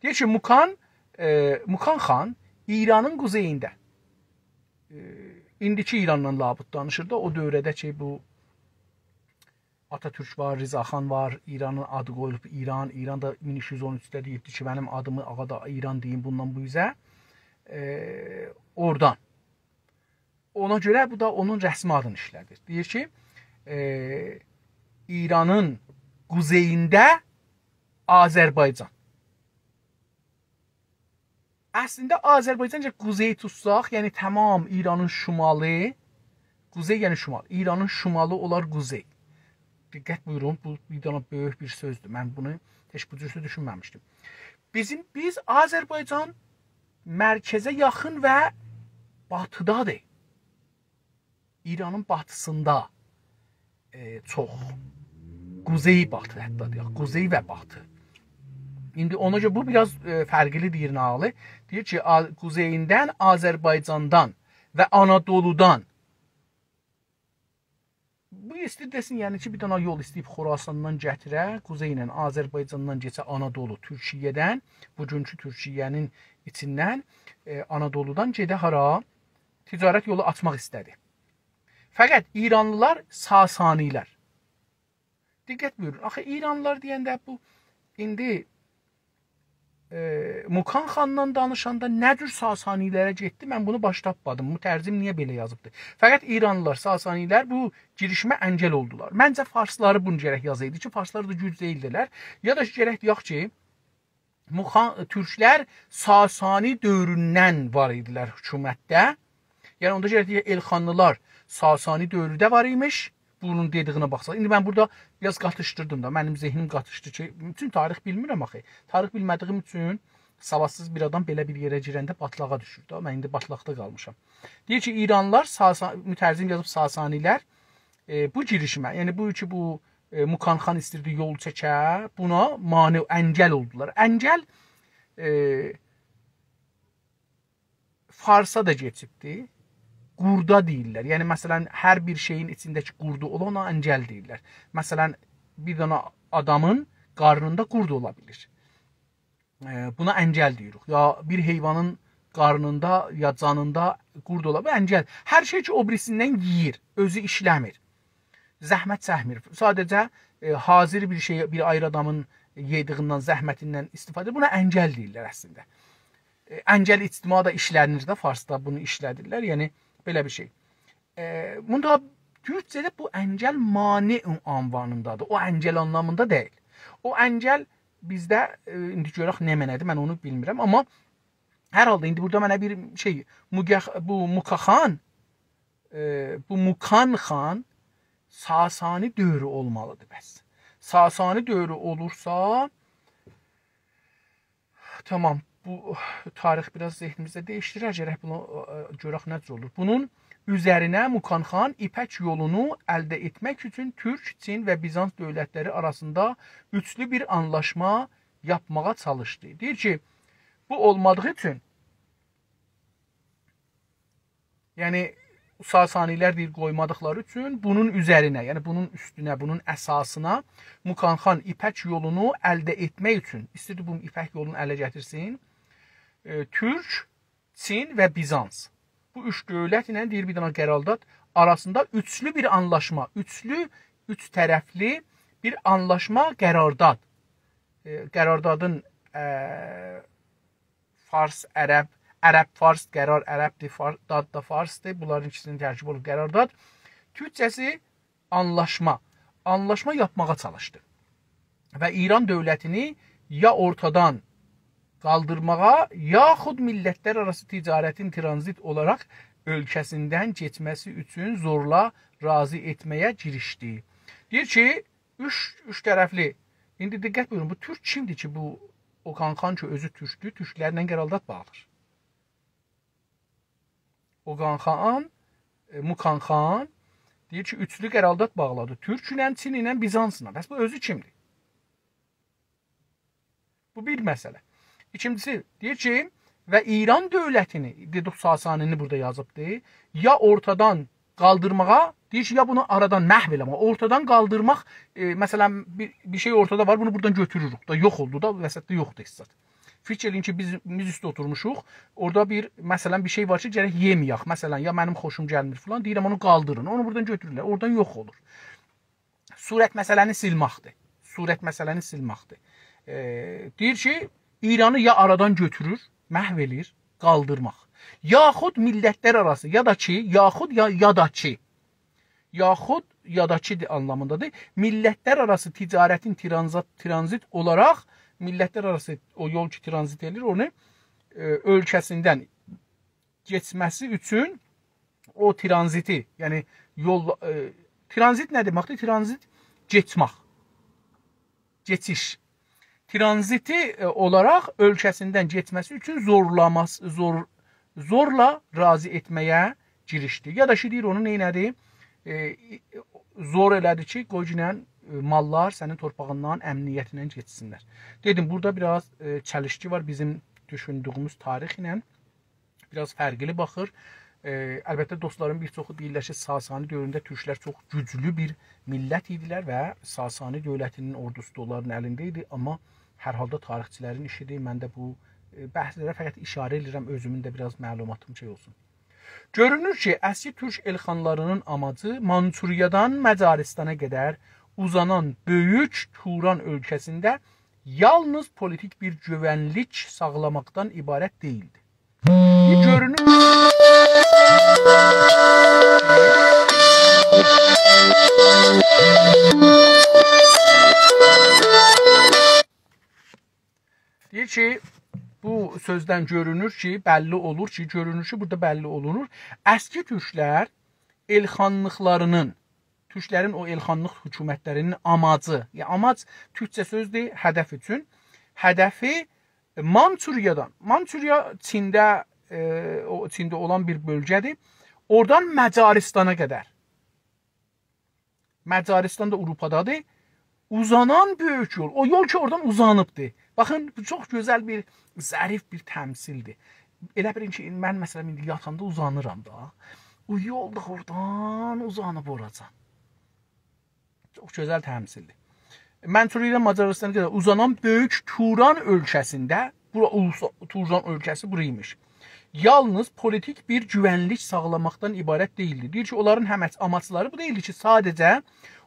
Speaker 1: Deyir ki, Mukan xan İranın quzeyində, indiki İranla labud danışır da, o dövrədə ki, bu Atatürk var, Rizaxan var, İranın adı qoyulub İran. İran da 1213-də deyibdi ki, mənim adımı ağa da İran deyim bundan bu yüzə. Oradan. Ona görə bu da onun rəsmi adını işlədir. Deyir ki, İranın quzeyində Azərbaycan. Əslində Azərbaycanca quzey tutsaq, yəni tamam İranın şimalı, quzey yəni şimal. İranın şimalı olar quzey. Diqqət buyurun, bu bir dana böyük bir sözdür. Mən bunu heç bu cür düşünməmişdim. Biz Azərbaycan mərkəzə yaxın və batıdadır. İranın batısında çox. Quzey batı hətta deyək. Quzey və batı. İndi ona görə bu biraz fərqli deyir nalı. Deyir ki, quzeyindən Azərbaycandan və Anadoludan. Bu istəyir desin, yəni ki, bir dana yol istəyib Xorasandan gətirə, quzey ilə Azərbaycandan keçə Anadolu, Türkiyədən, bugünkü Türkiyənin içindən Anadoludan gedə hara? Ticarət yolu açmaq istədi. Fəqət İranlılar Sasanilər. Diqqət buyurun. Axı İranlılar deyəndə bu indi Mukan xandan danışanda nə cür Sasanilərə getdi? Mən bunu baş tapmadım. Mütərzim niyə belə yazıbdı? Fəqət İranlılar, Sasanilər bu girişimə əngəl oldular. Məncə farsları bunu gərək yazaydı ki, farslar da güc deyildilər. Ya da gərək deyək ki, türklər Sasani dövründən var idilər hökumətdə. Yəni onda gərək deyək Elxanlılar Sasani dövründə var imiş. Bunun dediyinə baxsaq. İndi mən burada biraz qatışdırdım da. Mənim zehnim qatışdı ki, bütün tarix bilmirəm axı. Tarix bilmədiyim üçün savadsız bir adam belə bir yerə girəndə batlağa düşür də. Mən indi batlaqda qalmışam. Deyir ki, İranlılar, mütərzim yazıb Sasanilər bu girişimə, yəni bu ki, bu Mukan xan istirdi yol çəkə, buna mane, əngəl oldular. Əngəl Farsa da keçibdi. Qurda deyirlər. Yəni, məsələn, hər bir şeyin içindəki qurdu olan ona əngəl deyirlər. Məsələn, bir dana adamın qarnında qurd ola bilir. Buna əngəl deyirik. Ya bir heyvanın qarnında, ya canında qurd ola bilir, əngəl. Hər şey ki, o birisindən yiyir, özü işləmir. Zəhmət çəkmir. Sadəcə hazır bir şey, bir ayrı adamın yediğindən, zəhmətindən istifadə. Buna əngəl deyirlər əslində. Əngəl ictima da işlənir də, Farsda bunu işlədirlər. Yəni, belə bir şey. Bunda Türkçədə bu əngəl mane anvanındadır. O əngəl anlamında deyil. O əngəl bizdə, indi görək nə mənədir, mən onu bilmirəm. Amma hər halda indi burada mənə bir şey, bu Mukan xan Sasani dövrü olmalıdır bəs. Sasani dövrü olursa, tamam, bu tarix biraz zehnimizdə değişdirir. Gərək bunu görək necə olur. Bunun üzərinə Mukan xan İpək yolunu əldə etmək üçün Türk, Çin və Bizans dövlətləri arasında üçlü bir anlaşma yapmağa çalışdı. Deyir ki, bu olmadığı üçün, yəni Sasanilər deyir qoymadıqları üçün bunun üzərinə, yəni bunun üstünə, bunun əsasına Mukan xan İpək yolunu əldə etmək üçün istəyirdi bu İpək yolunu ələ gətirsin. Türk, Çin və Bizans. Bu üç dövlət ilə deyir bir dənə qərardat arasında üçlü bir anlaşma, üç tərəfli bir anlaşma qərardat. Qərardadın Fars, Ərəb, Fars, qərar Ərəbdir, dad da Farsdır. Bunların ikisinin tərkib olub qərardad. Türkçəsi anlaşma. Anlaşma yapmağa çalışdı. Və İran dövlətini ya ortadan qaldırmağa, yaxud millətlər arası ticarətin tranzit olaraq ölkəsindən keçməsi üçün zorla razı etməyə girişdi. Deyir ki, üç tərəfli. İndi diqqət buyurun, bu Türk kimdir ki, bu Okan xan ki, özü Türkdür, Türklərlə qərardat bağlar. Okan xan, Mukan xan deyir ki, üçlü qərardat bağladı. Türk ilə, Çin ilə, Bizansla. Bəs bu özü kimdir? Bu bir məsələ. İkincisi, deyir ki, və İran dövlətini, dedik Sasanini burada yazıbdır, ya ortadan qaldırmağa, deyir ki, ya bunu aradan məhv eləmək, ortadan qaldırmaq, məsələn, bir şey ortada var, bunu buradan götürürük da, yox oldu da, vəsətdə yoxdur hissat. Fikir eləyin ki, biz üstə oturmuşuq, orada məsələn, bir şey var ki, gərək yeməyək, məsələn, ya mənim xoşum gəlmir falan, deyirəm, onu qaldırın, onu buradan götürürlər, oradan yox olur. Surət məsələni silmaqdır. Deyir ki, İranı ya aradan götürür, məhv elir, qaldırmaq. Yaxud millətlər arası ya da ki, yaxud ya da ki. Yaxud ya da ki anlamındadır. Millətlər arası ticarətin tranzit olaraq millətlər arası o yol ki tranzit edir, onu ölkəsindən geçməsi üçün o tranziti, yəni yol tranzit nə deməkdir? Tranzit geçmək. Geçiş. Tranziti olaraq ölkəsindən geçməsi üçün zorla razı etməyə girişdi. Ya da ki deyir onu neynədir? Zor elədi ki, qoyunən mallar sənin torpağından əmniyyətlə geçsinlər. Dedim, burada biraz çəlişki var bizim düşündüyümüz tarix ilə. Biraz fərqli baxır. Əlbəttə dostlarım bir çoxu deyirlər ki, Sasani dövründə türklər çox güclü bir millət idilər və Sasani dövlətinin ordusu da onların əlində idi. Amma hər halda tarixçilərin işidir. Mən də bu bəhslərə fəqət işarə edirəm, özümün də biraz məlumatım şey olsun. Görünür ki, əski türk elxanlarının amacı Mançuriyadan Məcaristana qədər uzanan böyük Turan ölkəsində yalnız politik bir güvənlik sağlamaqdan ibarət deyildi. Görünür deyir ki, bu sözdən görünür ki, bəlli olur ki, burada bəlli olunur. Əski türklər elxanlıqlarının, türklərin o elxanlıq hökumətlərinin amacı, yəni amac türkçə sözdür, hədəf üçün. Hədəfi Mançuriyadan, Mançuriya Çində olan bir bölgədir. Oradan Məcaristana qədər. Məcaristan da Avropadadır. Uzanan böyük yol. O yol ki oradan uzanıbdır. Baxın, bu çox gözəl bir, zərif bir təmsildir. Elə bilin ki, mən məsələn indi yatanda uzanıram da. O yol da oradan uzanıb oracan. Çox gözəl təmsildir. Mançuriyadan Macaristana qədər uzanan böyük Turan ölkəsində, Turan ölkəsi buraymış. Yalnız politik bir güvənlik sağlamaqdan ibarət deyildi. Deyir ki, onların amaçları bu deyildi ki, sadəcə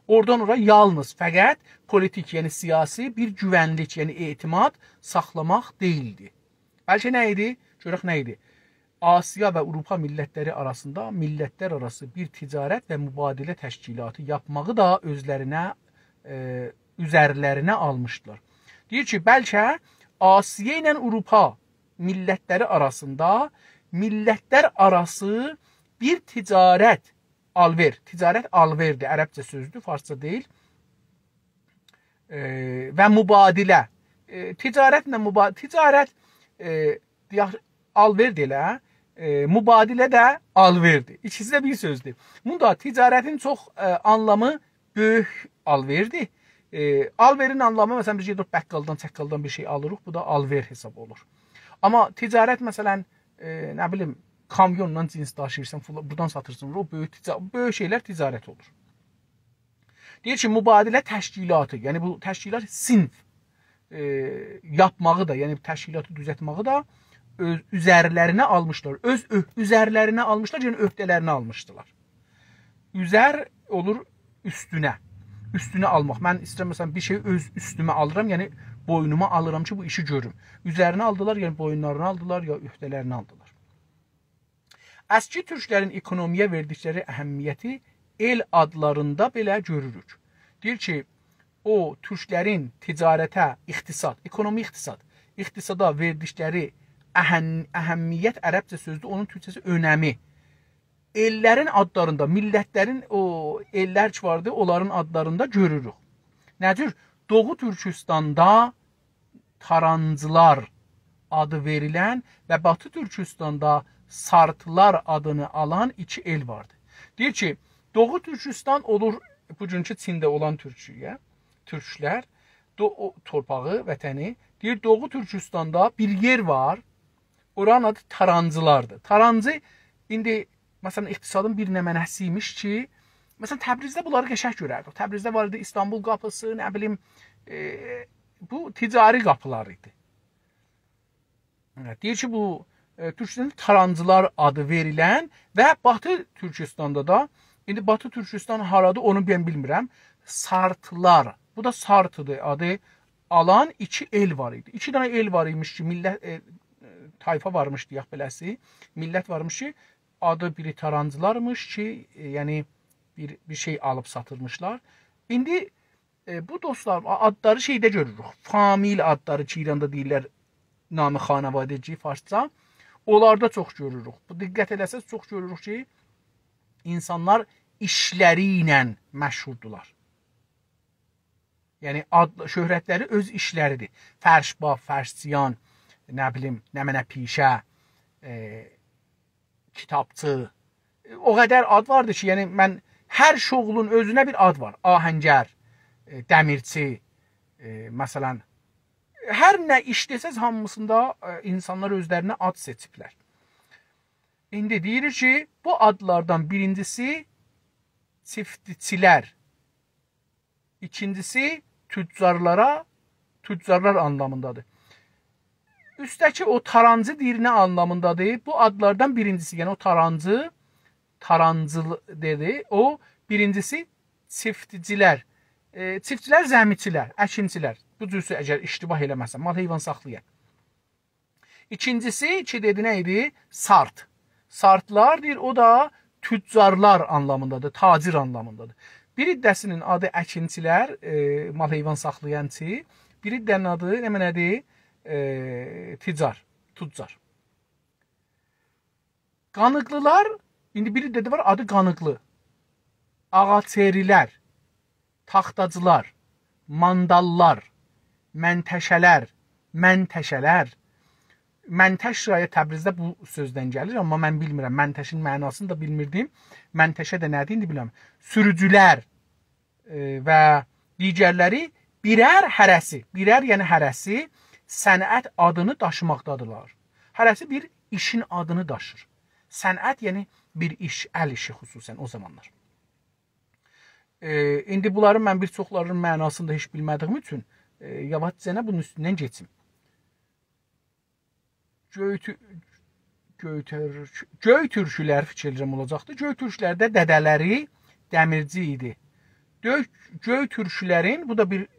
Speaker 1: oradan ora yalnız, fəqət politik, yəni siyasi bir güvənlik, yəni etimad saxlamaq deyildi. Bəlkə nə idi? Görək nə idi? Asiya və Avropa millətləri arasında millətlər arası bir ticarət və mübadilə təşkilatı yapmağı da üzərlərinə almışdılar. Deyir ki, bəlkə Asiya ilə Avropa millətləri arasında millətlər arası bir ticarət alverdir, ərəbcə sözdür, farsça deyil. Və mübadilə. Ticarət alverdir elə, mübadilə də alverdir. İkisi də bir sözdür. Bunda ticarətin çox anlamı böyük alverdir. Alverin anlamı, məsələn, biz gedib bəqqaldan, çəqqaldan bir şey alırıq, bu da alver hesab olur. Amma ticarət, məsələn, nə bilim, kamyonla cins daşıyırsan, buradan satırsın, o böyük şeylər ticarət olur. Deyir ki, mübadilə təşkilatı, yəni bu təşkilat sinf yapmağı da, yəni təşkilatı düzətməyi da üzərlərinə almışlar. Üzərlərinə almışlar, yəni öhdələrinə almışdılar. Üzər olur üstünə. Üstünə almaq. Mən istəmirəm bir şey öz üstümə alıram, yəni boynuma alıram ki, bu işi görüm. Üzərinə aldılar, yəni boyunlarını aldılar, ya öhdələrini aldılar. Əski türklərin ekonomiyə verdikləri əhəmiyyəti el adlarında belə görürük. Deyir ki, o türklərin ticarətə, iqtisada verdikləri əhəmiyyət ərəbcə sözdür, onun türkçəsi önəmi. Ellərin adlarında, millətlərin o ellər ki vardı, onların adlarında görürük. Nədir? Doğu Türkistanda Tarancılar adı verilən və Batı Türkistanda Sartılar adını alan iki el vardı. Deyir ki, Doğu Türkistan olur bugünkü Çində olan türklər, torpağı, vətəni. Deyir, Doğu Türkistanda bir yer var, oranın adı Tarancılardır. Tarancı, indi məsələn, iqtisadın bir nəmənəsiymiş ki, məsələn, Təbrizdə bunları qəşəng görərdik. Təbrizdə var idi İstanbul qapısı, nə bilim, bu ticari qapılar idi. Deyir ki, bu Türkistanda Tarancılar adı verilən və Batı Türkistanda da, indi Batı Türkistan haradır onu ben bilmirəm, Sartılar, bu da Sartıdır adı alan iki el var idi. İki tane el var imiş ki, tayfa varmış deyək beləsi, millət varmış ki, adı biri tarancılarmış ki, yəni bir şey alıb satırmışlar. İndi bu dostlar adları şeydə görürük. Famil adları ki, İranda deyirlər namı xanavadəci farsça. Onlarda çox görürük. Bu diqqət eləsəz çox görürük ki, insanlar işləri ilə məşhurdular. Yəni şöhrətləri öz işləridir. Fərşbaf, fərsçiyan, nə bilim, nə mənə pişə, kitabçı. O qədər ad vardı ki, yəni mən hər şoğlun özünə bir ad var. Ahəngər, dəmirçi, məsələn, hər nə iş desəz hamısında insanlar özlərinə ad seçiblər. İndi deyirik ki, bu adlardan birincisi çiftçilər, ikincisi tüccarlar anlamındadır. Üstəki o tarancı deyir nə anlamındadır? Bu adlardan birincisi, yəni o tarancı dedi. O birincisi çiftçilər. Çiftçilər zəmiçilər, əkinçilər. Bu cürsə əgər iştibah eləməsən, mal heyvan saxlayan. İkincisi ki dedi nə idi? Sart. Sartlar deyir, o da tüccarlar anlamındadır, tacir anlamındadır. Bir iddəsinin adı əkinçilər, mal heyvan saxlayançı. Bir iddənin adı nə mənədir? Tüccar. Qanıqlılar, indi bir iddə var adı qanıqlı. Ağaçerilər, taxtacılar, mandallar, məntəşələr. Məntəş şirayət Təbrizdə bu sözdən gəlir, amma mən bilmirəm. Məntəşin mənasını da bilmirdim. Məntəşə də nədir, indi bilmirəm. Sürücülər və digərləri birər yəni hərəsi sənət adını daşımaqdadırlar. Hərəsi bir işin adını daşır. Sənət yəni bir iş, əl işi xüsusən o zamanlar. İndi bunların mən bir çoxlarının mənasını da heç bilmədiyim üçün yavaşcana bunun üstündən keçim. Göytürkülər fikirlərim olacaqdı. Göytürklərdə dədələri dəmirci idi. Göytürkülərin, bu da bir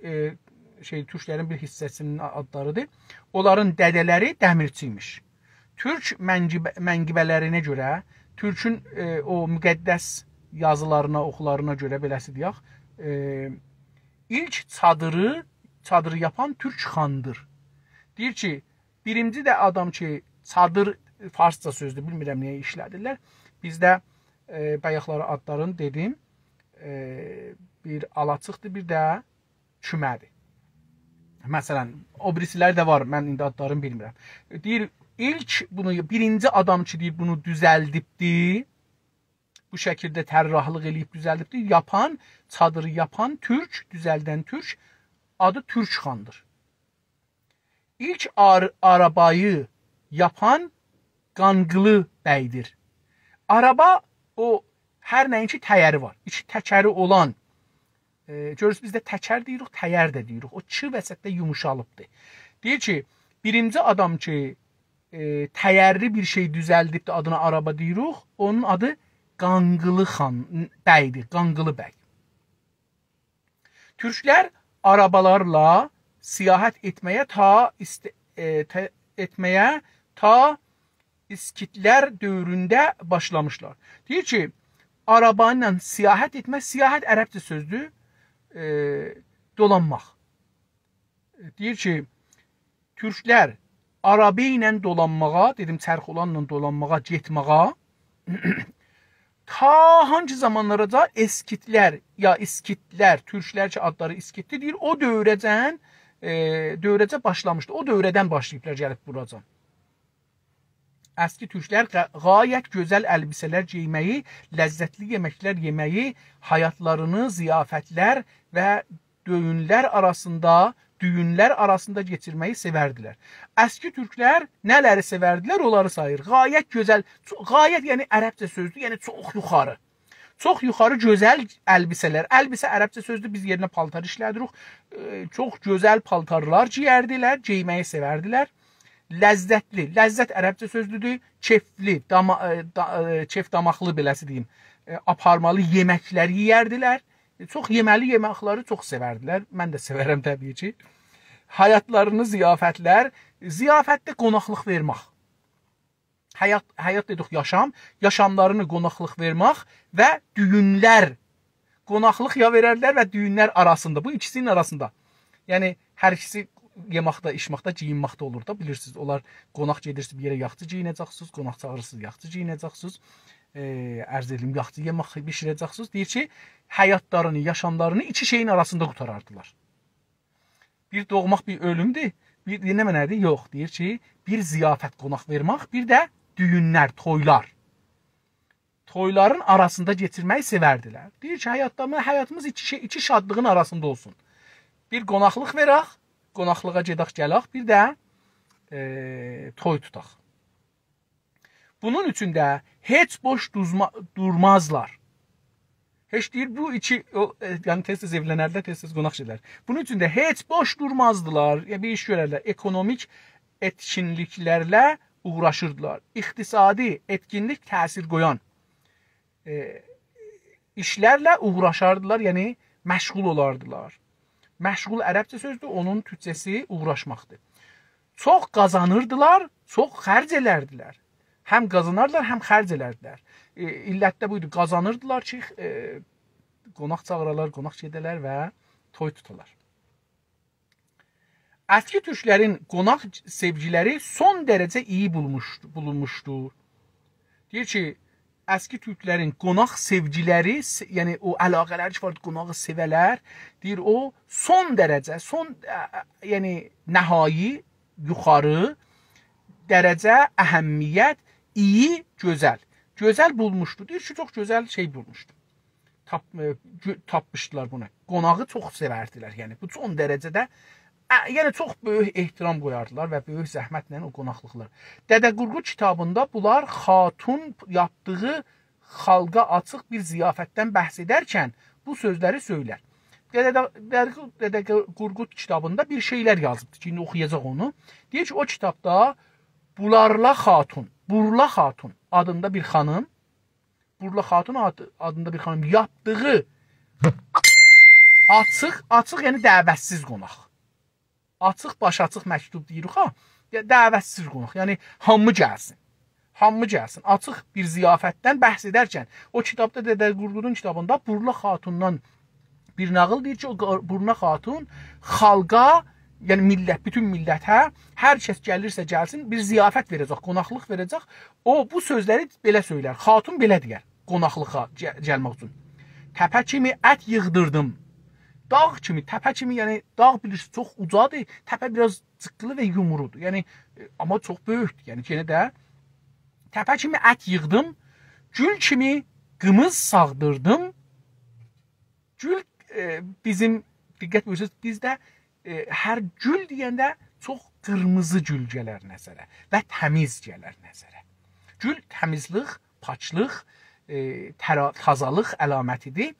Speaker 1: türklərin bir hissəsinin adlarıdır. Onların dədələri dəmirçiymiş. Türk məngibələrinə görə, Türkün o müqəddəs yazılarına, oxularına görə beləsi deyək, ilk çadırı yapan Türk xandır. Deyir ki, birinci də adam ki, çadır farsça sözdür, bilmirəm niyə işlədirlər. Bizdə bayaqları adların dedim, bir alaçıqdır, bir də kümədir. Məsələn, o birisilər də var, mən indi adlarını bilmirəm. Deyir, birinci adam ki, deyir, bunu düzəldibdi, bu şəkildə tərrahlıq eləyib düzəldibdi, çadırı yapan Türk, düzəldən Türk, adı Türk xandır. İlk arabayı yapan Qanqılı bəydir. Araba, o hər nəyin ki, təyəri var. İki təkəri olan, görürsünüz, bizdə təkər deyirik, təyər də deyirik. O çı vəsətdə yumuşalıbdır. Deyir ki, birinci adam ki, təyərli bir şey düzəldibdir, adına araba deyirik, onun adı Qanqılı bəydir, Qanqılı bəy. Türklər arabalarla siyahət etməyə ta İskitlər dövründə başlamışlar. Deyir ki, araba ilə siyahət etmək, siyahət ərəbcə sözdür, dolanmaq. Deyir ki, Türklər araba ilə dolanmağa, dedim çərx olanla dolanmağa, getməğa, ta hangi zamanlara İskitlər, Türklər ki, adları İskitli deyir, o dövrəcə başlamışdı. O dövrədən başlayıblar gəlib buracan. Əski türklər qayət gözəl əlbisələr geyməyi, ləzzətli yeməklər yeməyi, həyatlarını ziyafətlər və düyünlər arasında keçirməyi sevərdilər. Əski türklər nələri sevərdilər, onları sayır. Qayət gözəl, qayət yəni ərəbcə sözdür, yəni çox yuxarı. Çox yuxarı gözəl əlbisələr. Əlbisə ərəbcə sözdür, biz yerinə paltar işlədirik. Çox gözəl paltarlar geyərdilər, geyməyi sevərdilər. Ləzzətli, ləzzət ərəbcə sözdüdür, kefli, kef damaqlı beləsi deyim, aparmalı yeməklər yeyərdilər. Çox yeməli yeməkləri çox sevərdilər. Mən də sevərəm təbii ki. Həyatlarını ziyafətlər, ziyafətdə qonaqlıq vermək. həyat dedik yaşam, yaşamlarını qonaqlıq vermək və düyünlər. Qonaqlıq ya verərlər və düyünlər arasında. Bu ikisinin arasında. Yəni hər ikisi yemaqda, içmaqda, geyinmaqda olur da, bilirsiniz. Onlar qonaq gedirsiniz bir yerə yaxşı geyinəcəksiniz, qonaq çağırırsınız, yaxşı geyinəcəksiniz. Ərz edim, yaxşı yemək bişirəcəksiniz. Deyir ki, həyatlarını, yaşamlarını iki şeyin arasında qutarardılar. Bir doğmaq, bir ölümdür. Bir nə mənədir? Yox, deyir ki, bir ziyafət qonaq vermək, bir də düyünlər, toylar. Toyların arasında geçirməyi sevərdilər. Deyir ki, həyatımız iki şadlığın arasında olsun. Bir qonaqlıq verək, qonaqlığa gedək gələk, bir də toy tutaq. Bunun üçün də heç boş durmazlar. Heç deyir, bu iki, yəni tez-tez evlənərlər, tez-tez qonaq gedər. Bunun üçün də heç boş durmazdılar, bir iş görərlər, ekonomik etkinliklərlə uğraşırdılar. İqtisadi etkinlik təsir qoyan işlərlə uğraşardılar, yəni məşğul olardılar. Məşğul ərəbcə sözdür, onun türkçəsi uğraşmaqdır. Çox qazanırdılar, çox xərc elərdilər. Həm qazanardılar, həm xərc elərdilər. İllətdə buydu, qazanırdılar ki, qonaq çağırarlar, qonaq gedələr və toy tutarlar. Əski türklərin qonaq sevgiləri son dərəcə iyi bulunmuşdur. Deyir ki, əski türklərin qonaq sevgiləri, yəni o əlaqələri ki var, qonağı sevələr, deyir o son dərəcə, yəni nəhai, yuxarı dərəcə, əhəmmiyyət, iyi, gözəl. Gözəl bulmuşdu. Deyir ki, çox gözəl şey bulmuşdu. Tapmışdılar buna. Qonağı çox sevərdilər. Yəni bu son dərəcədə, yəni çox böyük ehtiram qoyardılar və böyük zəhmətlə o qonaqlıqlar. Dədə Qurqud kitabında bunlar xatun yapdığı xalqa açıq bir ziyafətdən bəhs edərkən bu sözləri söylər. Dədə Qurqud kitabında bir şeylər yazıbdır ki, indi oxuyacaq onu. Deyir ki, o kitabda Burla Xatun adında bir xanım, yapdığı açıq, yəni dəvətsiz qonaq. Açıq, baş açıq məktub deyirik ha, dəvətsiz qonaq, yəni hamı gəlsin. Açıq bir ziyafətdən bəhs edərkən, o kitabda Dədə Qurqudun kitabında Burla Xatundan bir nağıl deyir ki, o Burla Xatun xalqa, yəni millət, bütün millətə, hər kəs gəlirsə gəlsin, bir ziyafət verəcək, qonaqlıq verəcək. O, bu sözləri belə söylər. Xatun belə deyər, qonaqlığa gəlmək üçün. Təpə kimi ət yığdırdım. Dağ kimi, təpə kimi, yəni dağ bilirsiniz, çox ucadır, təpə biraz cıqqılı və yumrudur. Yəni, amma çox böyükdür. Yəni, yenə də təpə kimi ət yığdım, gül kimi qımız sağdırdım. Gül bizim, diqqət buyursunuz, bizdə hər gül deyəndə çox qırmızı gül gələr nəzərə və təmiz gələr nəzərə. Gül təmizlik, paçlıq, tazalıq əlamətidir.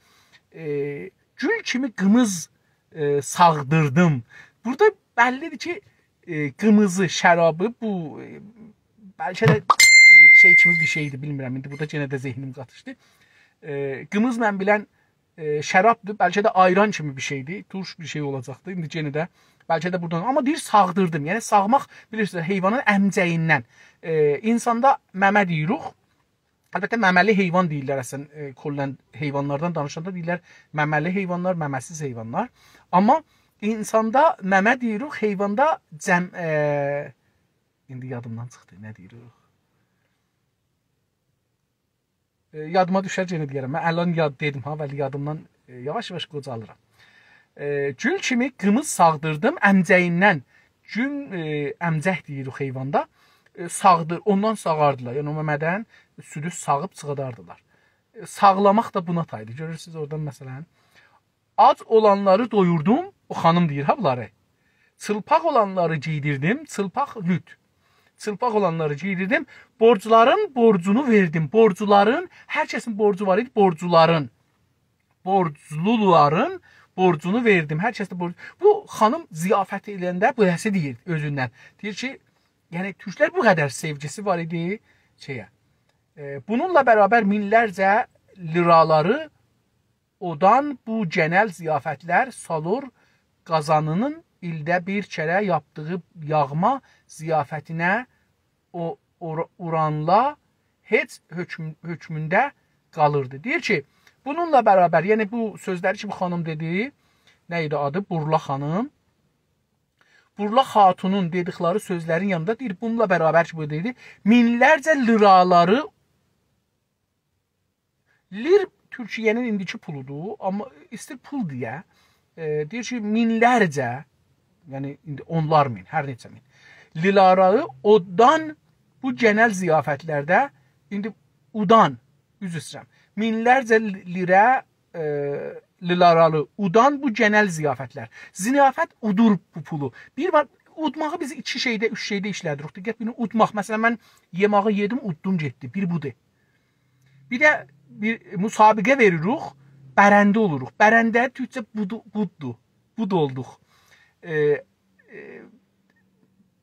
Speaker 1: Gül kimi qımız sağdırdım. Burada bəllidir ki, qımızı, şərabı bu bəlkə də şey kimi bir şeydir, bilmirəm. İndi burada yenə də zehnim qatışdı. Qımız mən bilən şərabdır, bəlkə də ayran kimi bir şeydir, turş bir şey olacaqdır. İndi yenə də bəlkə də buradan, amma deyir sağdırdım. Yəni sağmaq bilirsiniz heyvanın əmcəyindən. İnsanda məmə deyirik. Əlbəttə məməli heyvan deyirlər əslən, kollən heyvanlardan danışanda deyirlər məməli heyvanlar, məməsiz heyvanlar. Amma insanda məmə deyirik, heyvanda indi yadımdan çıxdı, nə deyirik? Yadıma düşər yenə deyərəm. Mən əlan yad dedim ha, vəli yadımdan yavaş-yavaş qocalıram. Gül kimi qımız sağdırdım əmcəyindən. Gül əmcək deyirik heyvanda. Sağdır, ondan sağardılar. Yəni o məmədən südü sağıb çıxadardılar. Sağlamaq da buna taydı. Görürsünüz oradan məsələn. Ac olanları doyurdum, o xanım deyir ha bunları. Çılpaq olanları giydirdim, çılpaq lüt. Çılpaq olanları giydirdim, borcların borcunu verdim. Borcuların, hər kəsin borcu var idi, borculuların borcunu verdim. Hər kəsin borcu. Bu xanım ziyafət eləyəndə bu həsi deyir özündən. Deyir ki, yəni türklər bu qədər sevgisi var idi şeyə. Bununla bərabər minlərcə liraları odan bu genel ziyafətlər salur qazanının ildə bir kərə yaptığı yağma ziyafətinə oranla heç hökmündə qalırdı. Deyir ki, bununla bərabər, yəni bu sözləri ki, bu xanım dedi, nə idi adı? Burla xanım. Burla xatunun dedikləri sözlərin yanında deyir, bununla bərabər ki, bu dedi, minlərcə liraları, lir Türkiyənin indiki puludur, amma istir pul deyə, deyir ki, minlərcə, yəni indi onlar min, hər neçə min, liraları odan bu genel ziyafətlərdə, indi udan, üzr istəyirəm, minlərcə liralı udan bu genel ziyafətlər. Ziyafət udur bu pulu. Bir var, udmağı biz iki şeydə, üç şeydə işlədirik. Diqqət birini udmaq. Məsələn, mən yemağı yedim, uddum getdi. Bir budur. Bir də bir müsabiqə veririk, bərəndə oluruq. Bərəndə türkçə buddur. Bud olduq.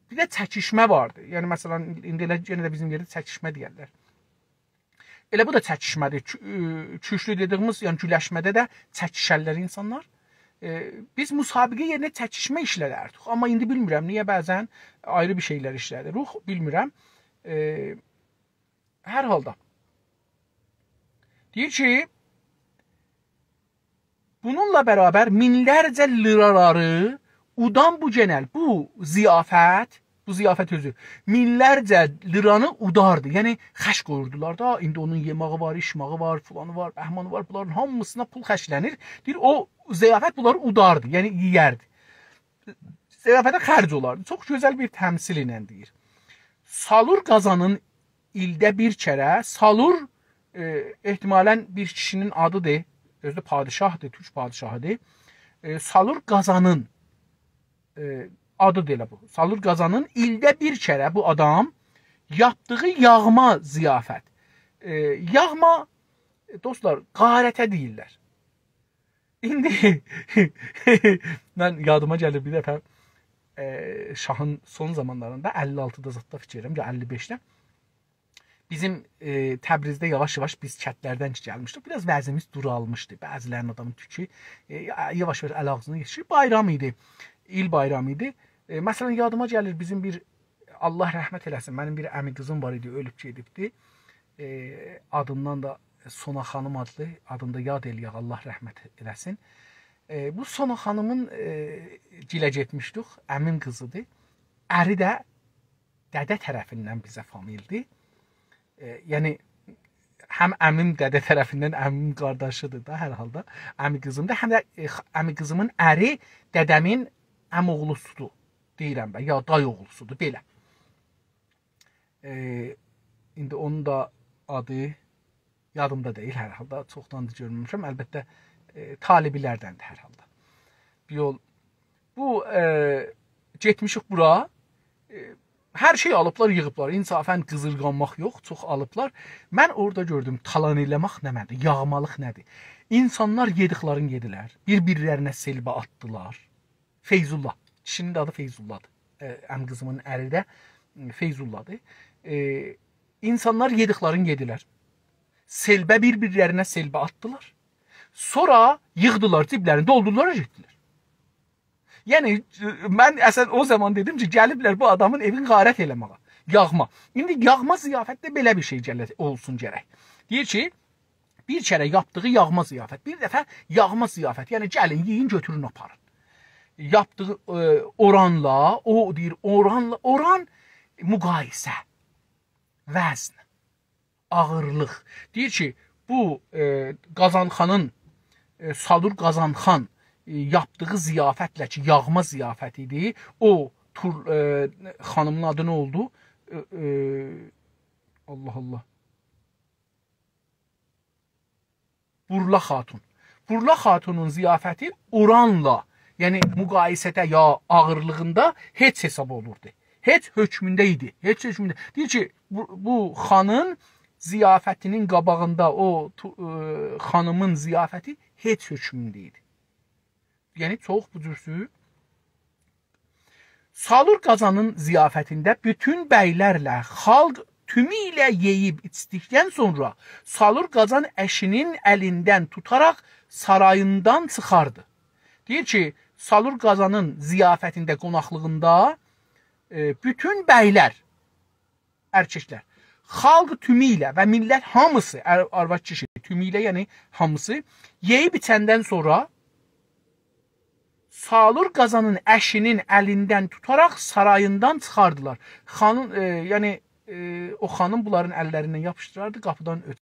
Speaker 1: Bir də çəkişmə vardı. Yəni, məsələn, indi yenə də bizim yerdə çəkişmə deyərlər. Elə bu da çəkişmədir. Çüşlü dediyimiz, yəni güləşmədə də çəkişərlər insanlar. Biz müsabiqə yerinə çəkişmə işlərdik. Amma indi bilmirəm, niyə bəzən ayrı bir şeylər işlədirik, bilmirəm. Hər halda. Deyir ki, bununla bərabər minlərcə liraları udan bu genel, bu ziyafət özü minlərcə liranı udardı. Yəni, xəş qoyurdular da, indi onun yemağı var, işmağı var, filanı var, bəhmanı var, bunların hamısına pul xəşlənir. Deyir, o ziyafət bunları udardı, yəni yiyərdi. Ziyafətə xərc olardı. Çox gözəl bir təmsil ilə deyir. Salur qazanın ildə bir kərə, salur ehtimalən bir kişinin adıdır, özü də padişahdır, türk padişahıdır. Salur qazanın adı elə bu. Salur qazanın ildə bir kərə bu adam yaptığı yağma ziyafət. Yağma, dostlar, qarətə deyirlər. İndi mən yadıma gəlir bir dəfə şahın son zamanlarında 56-da zətdə fikirəm, ya 55-də bizim Təbrizdə yavaş-yavaş biz kətlərdən gəlmişdik. Biraz vəzimiz duralmışdı. Bəzilərinin adamın tükü yavaş-yavaş əl ağzına geçir. Bayram idi. İl bayramı idi. Məsələn, yadıma gəlir bizim bir, Allah rəhmət eləsin, mənim bir əmi qızım var idi, ölüb gedibdi. Adından da Sona xanım adlı, adında yad eləyək, Allah rəhmət eləsin. Bu Sona xanımın gilə getmişdik, əmim qızıdır. Əri də dədə tərəfindən bizə famildir. Yəni, həm əmim dədə tərəfindən əmim qardaşıdır da hər halda, əmi qızımdır. Həm də əmi qızımın əri dədəmin əmoğlusudur. Deyirəm ben, ya day oğlusudur, belə. İndi onun da adı yadımda deyil hər halda, çoxdandır görmüşəm, əlbəttə talibilərdəndir hər halda. Bir yol, bu getmişik bura, hər şey alıblar, yığıblar, insafən qızırqanmaq yox, çox alıblar. Mən orada gördüm, talan eləmək nəmədir, yağmalıq nədir? İnsanlar yediklərini yedilər, bir-birlərinə selbə atdılar. Feyzullah. Kişinin adı Feyzullahdır. Əm qızımın əri də Feyzullahdır. İnsanlar yediklərini yedilər. Selbə bir-birlərinə selbə atdılar. Sonra yığdılar, ciblərini doldurdular, getdilər. Yəni, mən əsən o zaman dedim ki, gəliblər bu adamın evin qarət eləməyə. Yağma. İndi yağma ziyafətdə belə bir şey olsun gərək. Deyir ki, bir kərə yapdığı yağma ziyafət. Bir dəfə yağma ziyafət. Yəni, gəlin, yiyin, götürün, aparın. Yaptığı oranla, o deyir oranla, oran müqayisə, vəzn, ağırlıq. Deyir ki, bu Qazanxanın, Salur Qazanxan yaptığı ziyafətlə ki, yağma ziyafət idi, o xanımın adı nə oldu? Allah Allah. Burla Xatun. Burla Xatunun ziyafəti oranla, yəni müqayisədə ya ağırlığında heç hesab olurdu. Heç hökmündə idi. Heç hökmündə. Deyir ki, bu xanın ziyafətinin qabağında o xanımın ziyafəti heç hökmündə idi. Yəni çox bu cürsü. Salur Qazanın ziyafətində bütün bəylərlə xalq tümüylə yeyib içdikdən sonra Salur Qazan əşinin əlindən tutaraq sarayından çıxardı. Deyir ki, Salur Qazanın ziyafətində, qonaqlığında bütün bəylər, erkəklər xalq tümü ilə və millət hamısı, arvad kişi tümü ilə, yəni hamısı yeyib içəndən sonra Salur Qazanın əşinin əlindən tutaraq sarayından çıxardılar. Xanın, yəni o xanım bunların əllərindən yapışdırardı, qapıdan ötürürdü.